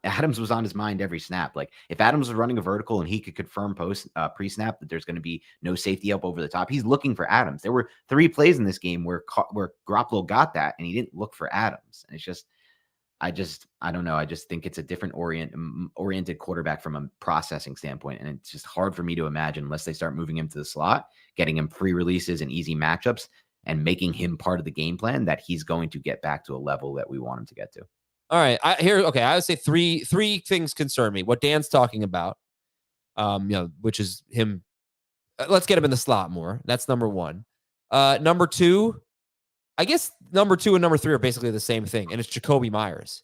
[SPEAKER 2] Adams was on his mind every snap. Like if Adams was running a vertical and he could confirm pre-snap that there's going to be no safety up over the top, he's looking for Adams. There were 3 plays in this game where Garoppolo got that and he didn't look for Adams. And it's just, I don't know. I just think it's a different oriented quarterback from a processing standpoint. And it's just hard for me to imagine unless they start moving him to the slot, getting him pre-releases and easy matchups and making him part of the game plan, that he's going to get back to a level that we want him to get to.
[SPEAKER 1] All right. I would say three things concern me. What Dan's talking about, which is him. Let's get him in the slot more. That's number 1. Number 2, I guess number 2 and number 3 are basically the same thing, and it's Jacoby Myers.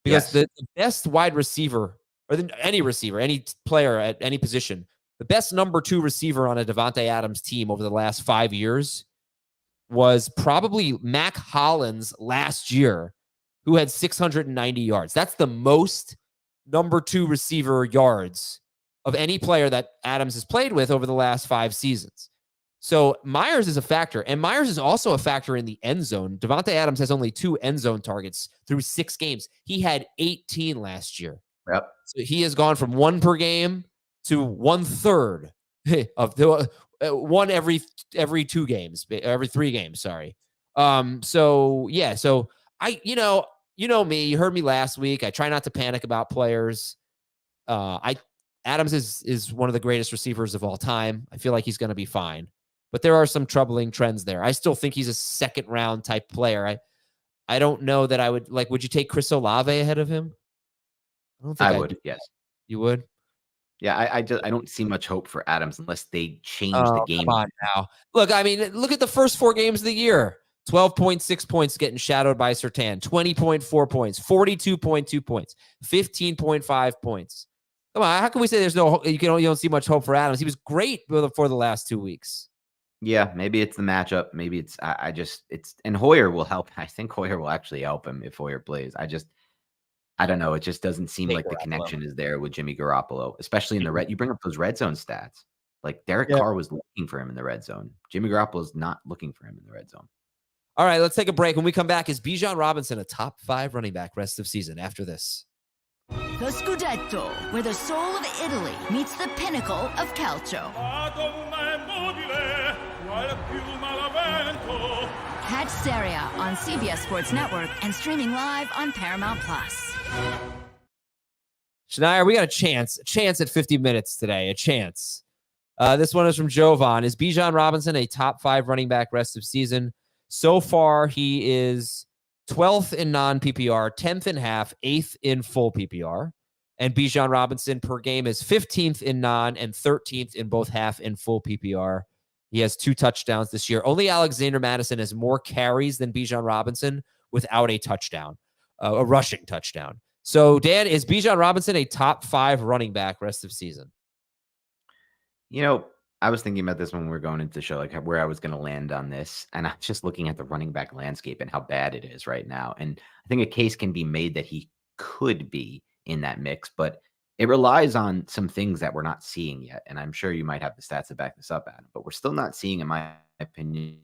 [SPEAKER 1] Because the best wide receiver, or any receiver, any player at any position, the best number 2 receiver on a Davante Adams team over the last 5 years was probably Mac Hollins last year, who had 690 yards. That's the most number 2 receiver yards of any player that Adams has played with over the last 5 seasons. So Myers is a factor, and Myers is also a factor in the end zone. Davante Adams has only 2 end zone targets through 6 games. He had 18 last year.
[SPEAKER 2] Yep. So
[SPEAKER 1] he has gone from 1 per game to 1/3 of the 1 every 2 games, every 3 games. Sorry. So I you know me. You heard me last week. I try not to panic about players. Adams is one of the greatest receivers of all time. I feel like he's going to be fine, but there are some troubling trends there. I still think he's a second round type player. I don't know that I would like. Would you take Chris Olave ahead of him? I don't think
[SPEAKER 2] I would. Yes.
[SPEAKER 1] You would.
[SPEAKER 2] Yeah, I don't see much hope for Adams unless they change the game.
[SPEAKER 1] Come on now. Look, I mean, look at the first 4 games of the year. 12.6 points getting shadowed by Surtain. 20.4 points. 42.2 points. 15.5 points. Come on, how can we say there's no you don't see much hope for Adams? He was great for the last 2 weeks.
[SPEAKER 2] Yeah, maybe it's the matchup. Maybe it's and Hoyer will help. I think Hoyer will actually help him if Hoyer plays. I don't know. It just doesn't seem like the connection is there with Jimmy Garoppolo, especially in the red. You bring up those red zone stats. Like Derek Carr was looking for him in the red zone. Jimmy Garoppolo is not looking for him in the red zone.
[SPEAKER 1] All right, let's take a break. When we come back, is Bijan Robinson a top 5 running back rest of season after this?
[SPEAKER 6] The Scudetto, where the soul of Italy meets the pinnacle of calcio. Catch Serie A on CBS Sports Network and streaming live on Paramount+.
[SPEAKER 1] Shania, we got a chance at 50 minutes today, a chance. This one is from Jovan. Is Bijan Robinson a top 5 running back rest of season? So far, he is 12th in non-PPR, 10th in half, 8th in full PPR. And Bijan Robinson per game is 15th in non and 13th in both half and full PPR. He has 2 touchdowns this year. Only Alexander Madison has more carries than Bijan Robinson without a touchdown, a rushing touchdown. So, Dan, is Bijan Robinson a top 5 running back rest of season?
[SPEAKER 2] You know, I was thinking about this when we were going into the show, like where I was going to land on this. And I was just looking at the running back landscape and how bad it is right now. And I think a case can be made that he could be in that mix, but it relies on some things that we're not seeing yet. And I'm sure you might have the stats to back this up, Adam, but we're still not seeing, in my opinion,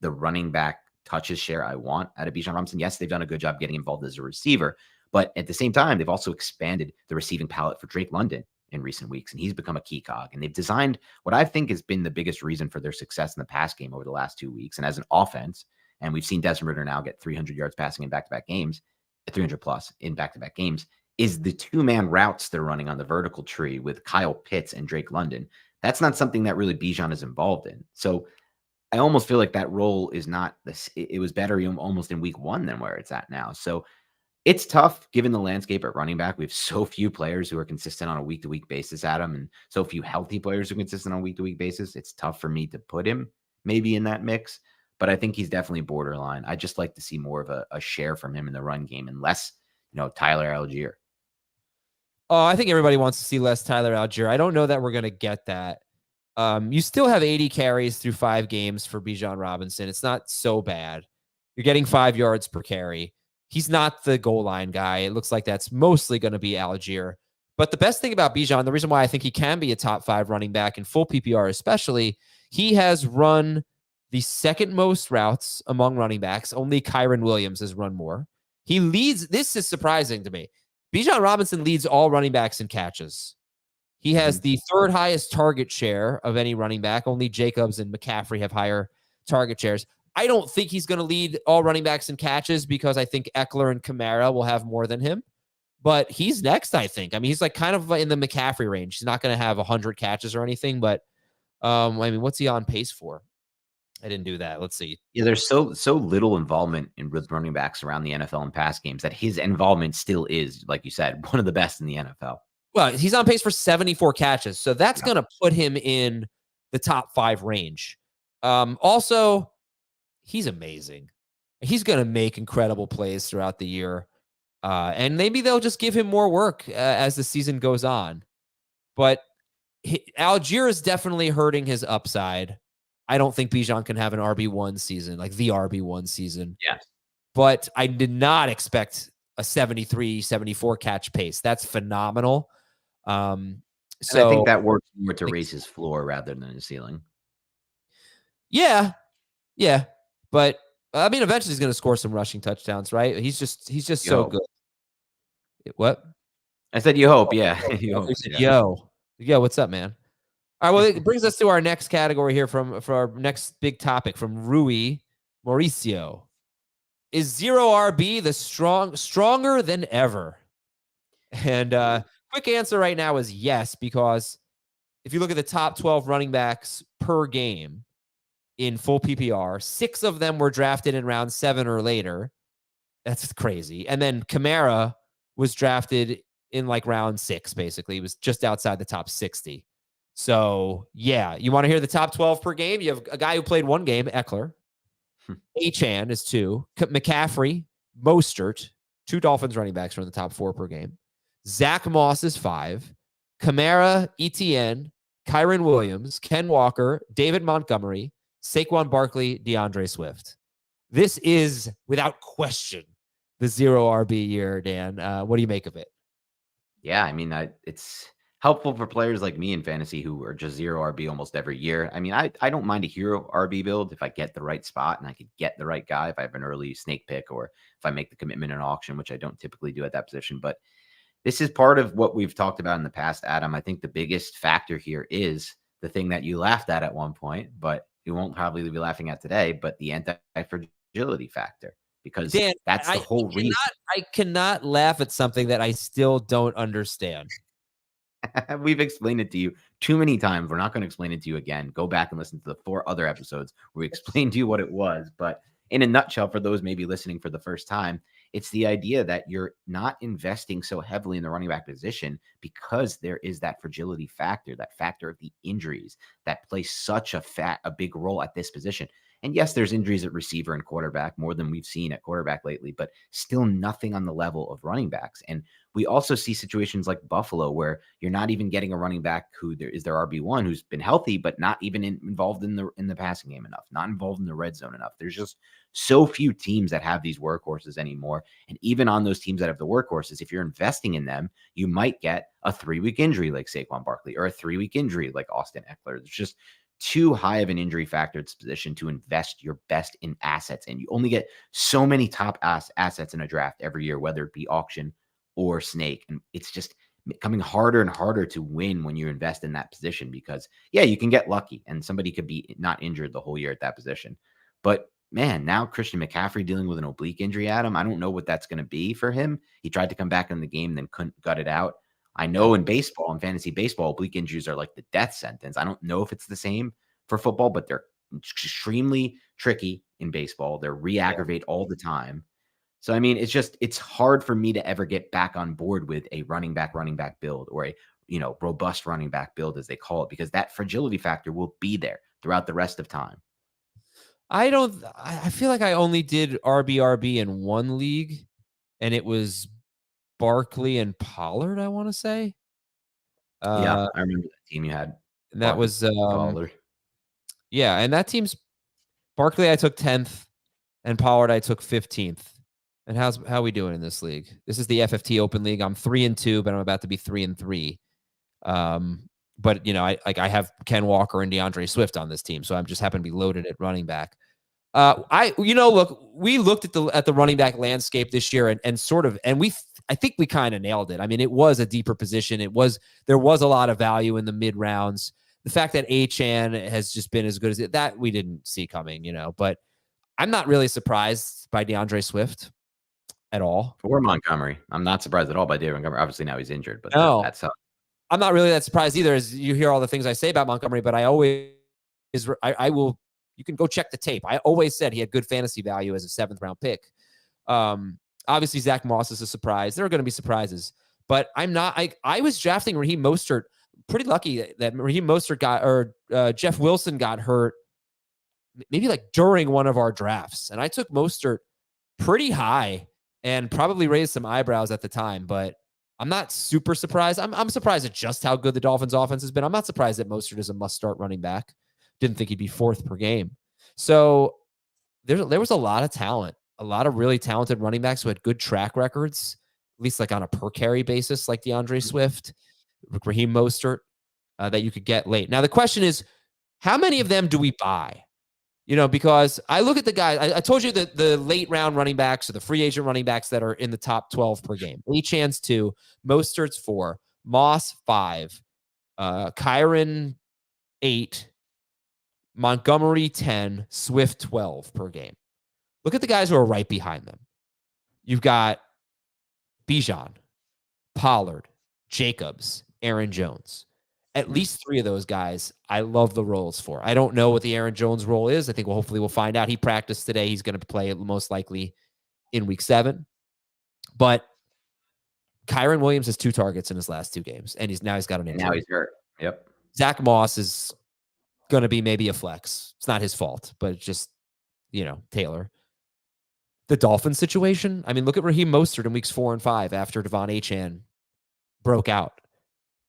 [SPEAKER 2] the running back touches share I want out of Bijan Robinson. Yes, they've done a good job getting involved as a receiver, but at the same time, they've also expanded the receiving palette for Drake London in recent weeks, and he's become a key cog. And they've designed what I think has been the biggest reason for their success in the pass game over the last 2 weeks. And as an offense, and we've seen Desmond Ridder now get 300 yards passing in back-to-back games, 300 plus in back-to-back games, is the 2-man routes they're running on the vertical tree with Kyle Pitts and Drake London. That's not something that really Bijan is involved in. So I almost feel like that role is not this. It was better almost in week 1 than where it's at now. So it's tough given the landscape at running back. We have so few players who are consistent on a week-to-week basis, Adam, and so few healthy players who are consistent on a week-to-week basis. It's tough for me to put him maybe in that mix, but I think he's definitely borderline. I just like to see more of a share from him in the run game and less, Tyler Algier.
[SPEAKER 1] Oh, I think everybody wants to see less Tyler Algier. I don't know that we're going to get that. You still have 80 carries through 5 games for Bijan Robinson. It's not so bad. You're getting 5 yards per carry. He's not the goal line guy. It looks like that's mostly going to be Algier. But the best thing about Bijan, the reason why I think he can be a top 5 running back in full PPR especially, he has run the second most routes among running backs. Only Kyron Williams has run more. He leads. This is surprising to me. Bijan Robinson leads all running backs in catches. He has the 3rd highest target share of any running back. Only Jacobs and McCaffrey have higher target shares. I don't think he's going to lead all running backs in catches because I think Eckler and Kamara will have more than him. But he's next, I think. I mean, he's like kind of in the McCaffrey range. He's not going to have 100 catches or anything, but I mean, what's he on pace for? I didn't do that. Let's see.
[SPEAKER 2] Yeah, there's so little involvement with running backs around the NFL and pass games that his involvement still is, like you said, one of the best in the NFL.
[SPEAKER 1] Well, he's on pace for 74 catches, so that's going to put him in the top 5 range. Also, he's amazing. He's going to make incredible plays throughout the year, and maybe they'll just give him more work as the season goes on. But Algier is definitely hurting his upside. I don't think Bijan can have an RB1 season, like the RB1 season.
[SPEAKER 2] Yes.
[SPEAKER 1] But I did not expect a 73, 74 catch pace. That's phenomenal. So
[SPEAKER 2] I think that works more to raise his floor rather than his ceiling.
[SPEAKER 1] Yeah. But I mean, eventually he's going to score some rushing touchdowns, right? He's just so good. What?
[SPEAKER 2] I said, you hope. Yeah. You hope,
[SPEAKER 1] Yo, what's up, man? All right. Well, it brings us to our next category here for our next big topic from Rui Mauricio. is zero RB the stronger than ever? And quick answer right now is yes, because if you look at the top 12 running backs per game in full PPR, 6 of them were drafted in round 7 or later. That's crazy. And then Kamara was drafted in like round 6, basically. He was just outside the top 60. So, yeah, you want to hear the top 12 per game? You have a guy who played one game, Eckler. Achane is 2. McCaffrey, Mostert, 2 Dolphins running backs from the top 4 per game. Zach Moss is 5. Kamara, Etienne, Kyron Williams, Ken Walker, David Montgomery, Saquon Barkley, DeAndre Swift. This is, without question, the zero RB year, Dan. What do you make of it?
[SPEAKER 2] Yeah, I mean, it's helpful for players like me in fantasy who are just zero RB almost every year. I mean, I don't mind a hero RB build if I get the right spot and I could get the right guy, if I have an early snake pick or if I make the commitment in an auction, which I don't typically do at that position. But this is part of what we've talked about in the past, Adam. I think the biggest factor here is the thing that you laughed at one point, but you won't probably be laughing at today, but the anti-fragility factor. Because
[SPEAKER 1] Dan,
[SPEAKER 2] that's the whole reason.
[SPEAKER 1] I cannot laugh at something that I still don't understand.
[SPEAKER 2] We've explained it to you too many times. We're not going to explain it to you again. Go back and listen to the 4 other episodes where we explained to you what it was. But in a nutshell, for those maybe listening for the first time, it's the idea that you're not investing so heavily in the running back position because there is that fragility factor, that factor of the injuries that play such a big role at this position. And yes, there's injuries at receiver and quarterback, more than we've seen at quarterback lately, but still nothing on the level of running backs. And we also see situations like Buffalo where you're not even getting a running back who is their RB1 who's been healthy, but not even involved in the passing game enough, not involved in the red zone enough. There's just so few teams that have these workhorses anymore. And even on those teams that have the workhorses, if you're investing in them, you might get a 3-week injury like Saquon Barkley or a 3-week injury like Austin Eckler. It's just too high of an injury factor at this position to invest your best in assets. And you only get so many top assets in a draft every year, whether it be auction or snake. And it's just becoming harder and harder to win when you invest in that position because, yeah, you can get lucky and somebody could be not injured the whole year at that position. But man, now Christian McCaffrey dealing with an oblique injury, Adam, I don't know what that's going to be for him. He tried to come back in the game, then couldn't gut it out. I know in baseball, in fantasy baseball, oblique injuries are like the death sentence. I don't know if it's the same for football, but they're extremely tricky in baseball. They're re-aggravate all the time. So, I mean, it's hard for me to ever get back on board with a running back build or a, robust running back build, as they call it, because that fragility factor will be there throughout the rest of time.
[SPEAKER 1] I feel like I only did RB in one league, and it was Barkley and Pollard, I want to say.
[SPEAKER 2] Yeah, I remember that team you had.
[SPEAKER 1] And that was
[SPEAKER 2] Pollard.
[SPEAKER 1] Yeah, and that team's Barkley I took 10th, and Pollard I took 15th. And how are we doing in this league? This is the FFT Open League. I'm 3-2, but I'm about to be 3-3. But I have Ken Walker and DeAndre Swift on this team, so I'm just happen to be loaded at running back. Look, we looked at the running back landscape this year I think we kind of nailed it. I mean, it was a deeper position. There was a lot of value in the mid rounds. The fact that Achane has just been as good as that we didn't see coming, but I'm not really surprised by DeAndre Swift at all.
[SPEAKER 2] Or Montgomery. I'm not surprised at all by David Montgomery. Obviously now he's injured, but that's how.
[SPEAKER 1] I'm not really that surprised either, as you hear all the things I say about Montgomery, but you can go check the tape. I always said he had good fantasy value as a 7th round pick. Obviously Zach Moss is a surprise. There are going to be surprises, but I'm not, I was drafting Raheem Mostert, pretty lucky that Raheem Mostert Jeff Wilson got hurt maybe like during one of our drafts. And I took Mostert pretty high and probably raised some eyebrows at the time, but I'm not super surprised. I'm surprised at just how good the Dolphins offense has been. I'm not surprised that Mostert is a must-start running back. Didn't think he'd be 4th per game. So there was a lot of talent, a lot of really talented running backs who had good track records, at least like on a per carry basis, like DeAndre Swift, Raheem Mostert, that you could get late. Now, the question is, how many of them do we buy? Because I look at the guys, I told you that the late round running backs or the free agent running backs that are in the top 12 per game. Achane's 2, Mostert's 4, Moss 5, Kyron 8, Montgomery 10, Swift 12 per game. Look at the guys who are right behind them. You've got Bijan, Pollard, Jacobs, Aaron Jones. At least 3 of those guys, I love the roles for. I don't know what the Aaron Jones role is. I think hopefully we'll find out. He practiced today. He's going to play most likely in week 7. But Kyron Williams has 2 targets in his last 2 games, and he's got an injury.
[SPEAKER 2] Now he's hurt. Yep.
[SPEAKER 1] Zach Moss is going to be maybe a flex. It's not his fault, but it's just, Taylor. The Dolphins situation, I mean, look at Raheem Mostert in weeks 4 and 5 after Devon Achane broke out.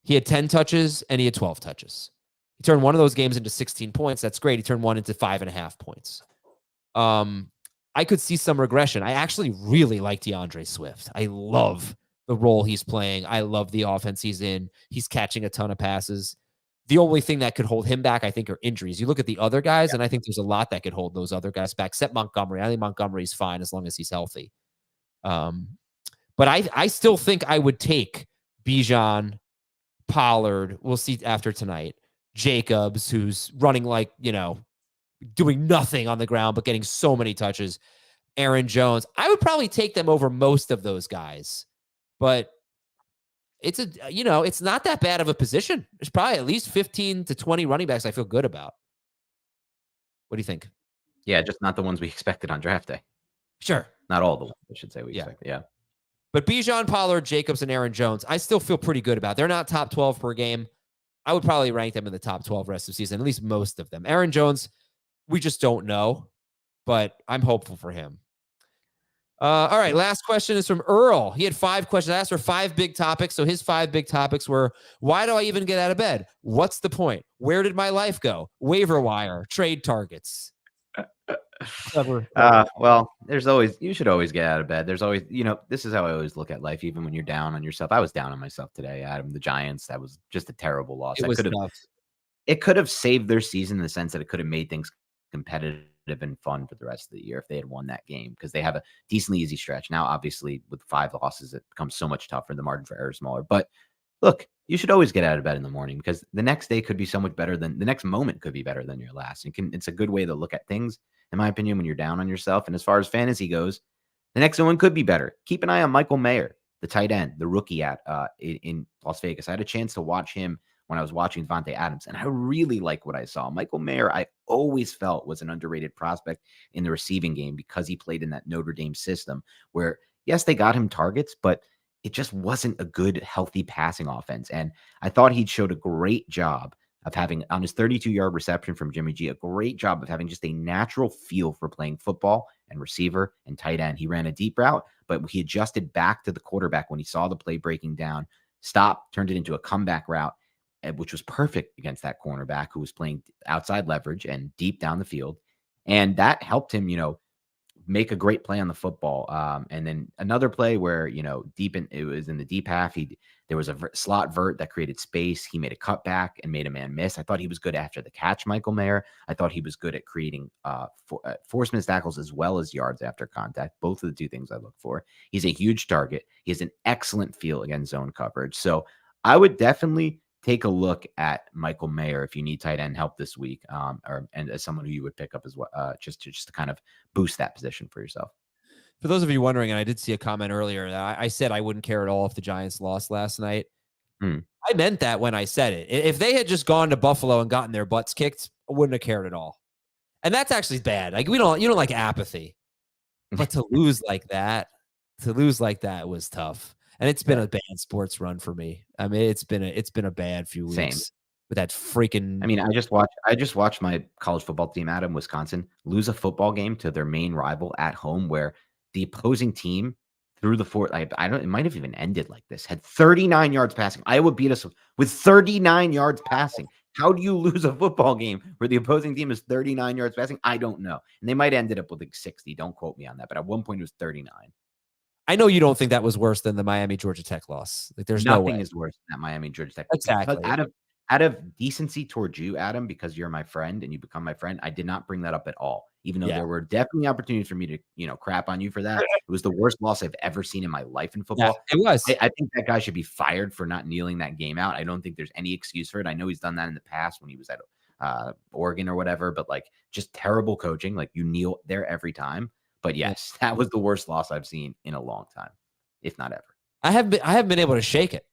[SPEAKER 1] He had 10 touches and he had 12 touches. He turned one of those games into 16 points. That's great. He turned one into 5.5 points. I could see some regression. I actually really like DeAndre Swift. I love the role he's playing. I love the offense he's in. He's catching a ton of passes. The only thing that could hold him back, I think, are injuries. You look at the other guys, and I think there's a lot that could hold those other guys back, except Montgomery. I think Montgomery's fine as long as he's healthy. But I still think I would take Bijan, Pollard, we'll see after tonight, Jacobs, who's running like, doing nothing on the ground, but getting so many touches, Aaron Jones. I would probably take them over most of those guys, but it's not that bad of a position. There's probably at least 15 to 20 running backs I feel good about. What do you think?
[SPEAKER 2] Yeah, just not the ones we expected on draft day.
[SPEAKER 1] Sure.
[SPEAKER 2] Not all the ones, I should say, we expected. Yeah.
[SPEAKER 1] But Bijan, Pollard, Jacobs, and Aaron Jones, I still feel pretty good about. They're not top 12 per game. I would probably rank them in the top 12 rest of the season, at least most of them. Aaron Jones, we just don't know, but I'm hopeful for him. All right, last question is from Earl. He had 5 questions. I asked for 5 big topics. So his 5 big topics were, why do I even get out of bed? What's the point? Where did my life go? Waiver wire, trade targets.
[SPEAKER 2] Well, you should always get out of bed. There's always, this is how I always look at life, even when you're down on yourself. I was down on myself today, Adam. The Giants, that was just a terrible loss. It could have saved their season in the sense that it could have made things competitive and fun for the rest of the year if they had won that game, because they have a decently easy stretch. Now, obviously, with 5 losses, it becomes so much tougher. The margin for error is smaller. But look, you should always get out of bed in the morning, because the next day could be so much better than the next moment could be better than your last. It's a good way to look at things, in my opinion, when you're down on yourself. And as far as fantasy goes, the next one could be better. Keep an eye on Michael Mayer, the tight end, the rookie in Las Vegas. I had a chance to watch him when I was watching Davante Adams, and I really like what I saw. Michael Mayer, I always felt, was an underrated prospect in the receiving game because he played in that Notre Dame system where, yes, they got him targets, but it just wasn't a good, healthy passing offense. And I thought he'd showed a great job of having, on his 32-yard reception from Jimmy G, a great job of having just a natural feel for playing football and receiver and tight end. He ran a deep route, but he adjusted back to the quarterback when he saw the play breaking down, stopped, turned it into a comeback route, which was perfect against that cornerback who was playing outside leverage and deep down the field. And that helped him, make a great play on the football. And then another play where, it was in the deep half. There was a slot vert that created space. He made a cutback and made a man miss. I thought he was good after the catch, Michael Mayer. I thought he was good at creating force missed tackles as well as yards after contact. Both of the 2 things I look for. He's a huge target. He has an excellent feel against zone coverage. So I would definitely take a look at Michael Mayer if you need tight end help this week, and as someone who you would pick up as well, just to kind of boost that position for yourself.
[SPEAKER 1] For those of you wondering, and I did see a comment earlier that I said I wouldn't care at all if the Giants lost last night. I meant that when I said it. If they had just gone to Buffalo and gotten their butts kicked, I wouldn't have cared at all. And that's actually bad. Like you don't like apathy, but to lose like that was tough. And it's been a bad sports run for me. I mean, it's been a bad few weeks.
[SPEAKER 2] Same.
[SPEAKER 1] With that freaking.
[SPEAKER 2] I mean, I just watched my college football team, Adam, Wisconsin, lose a football game to their main rival at home, where the opposing team threw the fourth. It might have even ended like this. Had 39 yards passing. Iowa beat us with 39 yards passing. How do you lose a football game where the opposing team is 39 yards passing? I don't know. And they might have ended up with like 60. Don't quote me on that. But at one point it was 39.
[SPEAKER 1] I know you don't think that was worse than the Miami Georgia Tech loss. Like there's
[SPEAKER 2] nothing
[SPEAKER 1] no way.
[SPEAKER 2] is worse than that Miami Georgia Tech.
[SPEAKER 1] Exactly.
[SPEAKER 2] Out of decency towards you, Adam, because you're my friend and you become my friend, I did not bring that up at all. Even though there were definitely opportunities for me to, crap on you for that. It was the worst loss I've ever seen in my life in football.
[SPEAKER 1] Yeah, it was.
[SPEAKER 2] I think that guy should be fired for not kneeling that game out. I don't think there's any excuse for it. I know he's done that in the past when he was at Oregon or whatever, but like just terrible coaching. Like you kneel there every time. But yes, that was the worst loss I've seen in a long time, if not ever.
[SPEAKER 1] I haven't been able to shake it.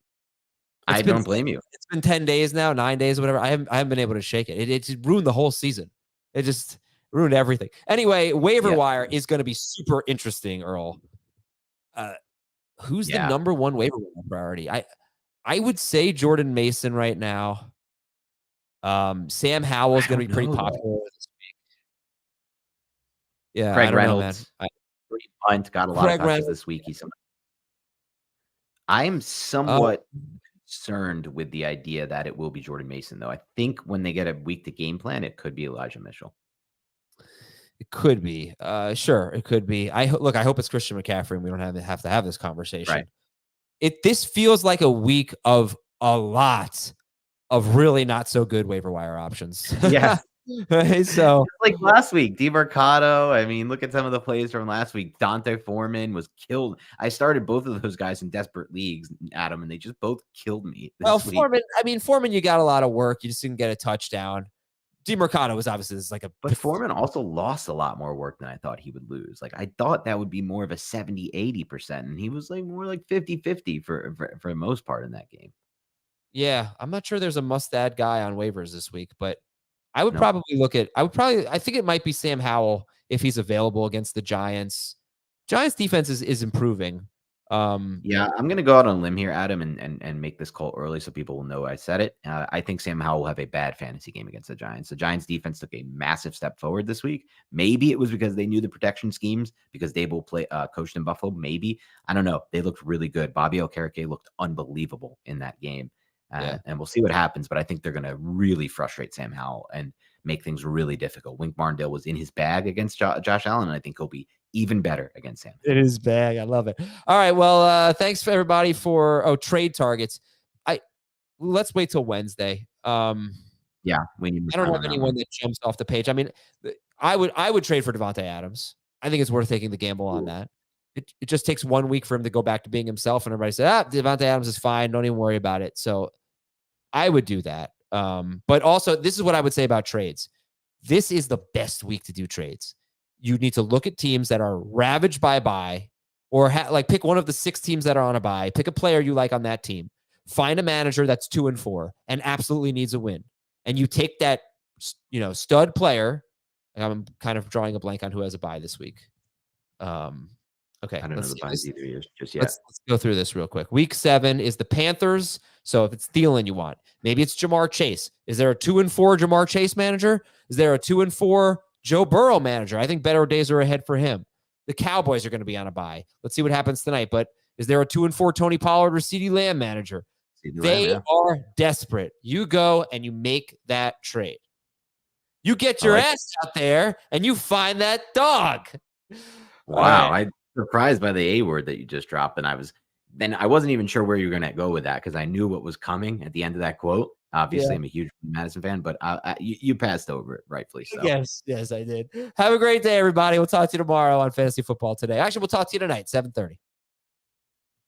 [SPEAKER 2] I don't blame you.
[SPEAKER 1] It's been 10 days now, 9 days, whatever. I haven't been able to shake it. It's ruined the whole season. It just ruined everything. Anyway, waiver wire is going to be super interesting, Earl. Who's the number one waiver wire priority? I would say Jordan Mason right now. Sam Howell is going to be pretty popular this week. Yeah,
[SPEAKER 2] Craig
[SPEAKER 1] I don't
[SPEAKER 2] Reynolds,
[SPEAKER 1] know, man.
[SPEAKER 2] Punt, got a lot of touches this week. I'm somewhat concerned with the idea that it will be Jordan Mason, though. I think when they get a week to game plan, it could be Elijah Mitchell.
[SPEAKER 1] It could be. Sure, it could be. I hope it's Christian McCaffrey and we don't have to have this conversation.
[SPEAKER 2] Right.
[SPEAKER 1] This feels like a week of a lot of really not so good waiver wire options.
[SPEAKER 2] Yeah.
[SPEAKER 1] So
[SPEAKER 2] like last week, DeMarcado. I mean, look at some of the plays from last week. Dante Foreman was killed. I started both of those guys in desperate leagues, Adam, and they just both killed me.
[SPEAKER 1] Foreman, you got a lot of work. You just didn't get a touchdown. DeMarcado was obviously
[SPEAKER 2] but Foreman also lost a lot more work than I thought he would lose. Like I thought that would be more of a 70-80%, and he was like more like 50-50 for the most part in that game.
[SPEAKER 1] Yeah, I'm not sure there's a must-add guy on waivers this week, but I would I think it might be Sam Howell if he's available against the Giants. Giants defense is improving.
[SPEAKER 2] Yeah, I'm going to go out on a limb here, Adam, and make this call early so people will know I said it. I think Sam Howell will have a bad fantasy game against the Giants. The Giants defense took a massive step forward this week. Maybe it was because they knew the protection schemes because Dable coached in Buffalo. Maybe. I don't know. They looked really good. Bobby Okereke looked unbelievable in that game. And we'll see what happens, but I think they're going to really frustrate Sam Howell and make things really difficult. Wink Martindale was in his bag against Josh Allen, and I think he'll be even better against Sam.
[SPEAKER 1] In his bag. I love it. All right. Well, thanks for everybody for trade targets. Let's wait till Wednesday.
[SPEAKER 2] Yeah, we need.
[SPEAKER 1] I don't have anyone that jumps off the page. I mean, I would trade for Davante Adams. I think it's worth taking the gamble on that. It just takes 1 week for him to go back to being himself, and everybody said, Davante Adams is fine. Don't even worry about it. So I would do that. But also, this is what I would say about trades. This is the best week to do trades. You need to look at teams that are ravaged by a bye, or pick one of the 6 teams that are on a bye. Pick a player you like on that team. Find a manager that's 2-4 and absolutely needs a win. And you take that, stud player. I'm kind of drawing a blank on who has a bye this week. Okay,
[SPEAKER 2] I don't know the buys either just yet.
[SPEAKER 1] Let's go through this real quick. Week 7 is the Panthers. So if it's Thielen you want, maybe it's Jamar Chase. Is there a 2-4 Jamar Chase manager? Is there a 2-4 Joe Burrow manager? I think better days are ahead for him. The Cowboys are going to be on a bye. Let's see what happens tonight. But is there a 2-4 Tony Pollard or CeeDee Lamb manager? They are desperate. You go and you make that trade. You get your ass out there and you find that dog.
[SPEAKER 2] Wow, I'm surprised by the A word that you just dropped, and I wasn't even sure where you were going to go with that because I knew what was coming at the end of that quote. Obviously, I'm a huge Madison fan, but you passed over it, rightfully so.
[SPEAKER 1] Yes, I did. Have a great day, everybody. We'll talk to you tomorrow on Fantasy Football Today. Actually, we'll talk to you tonight, 7:30.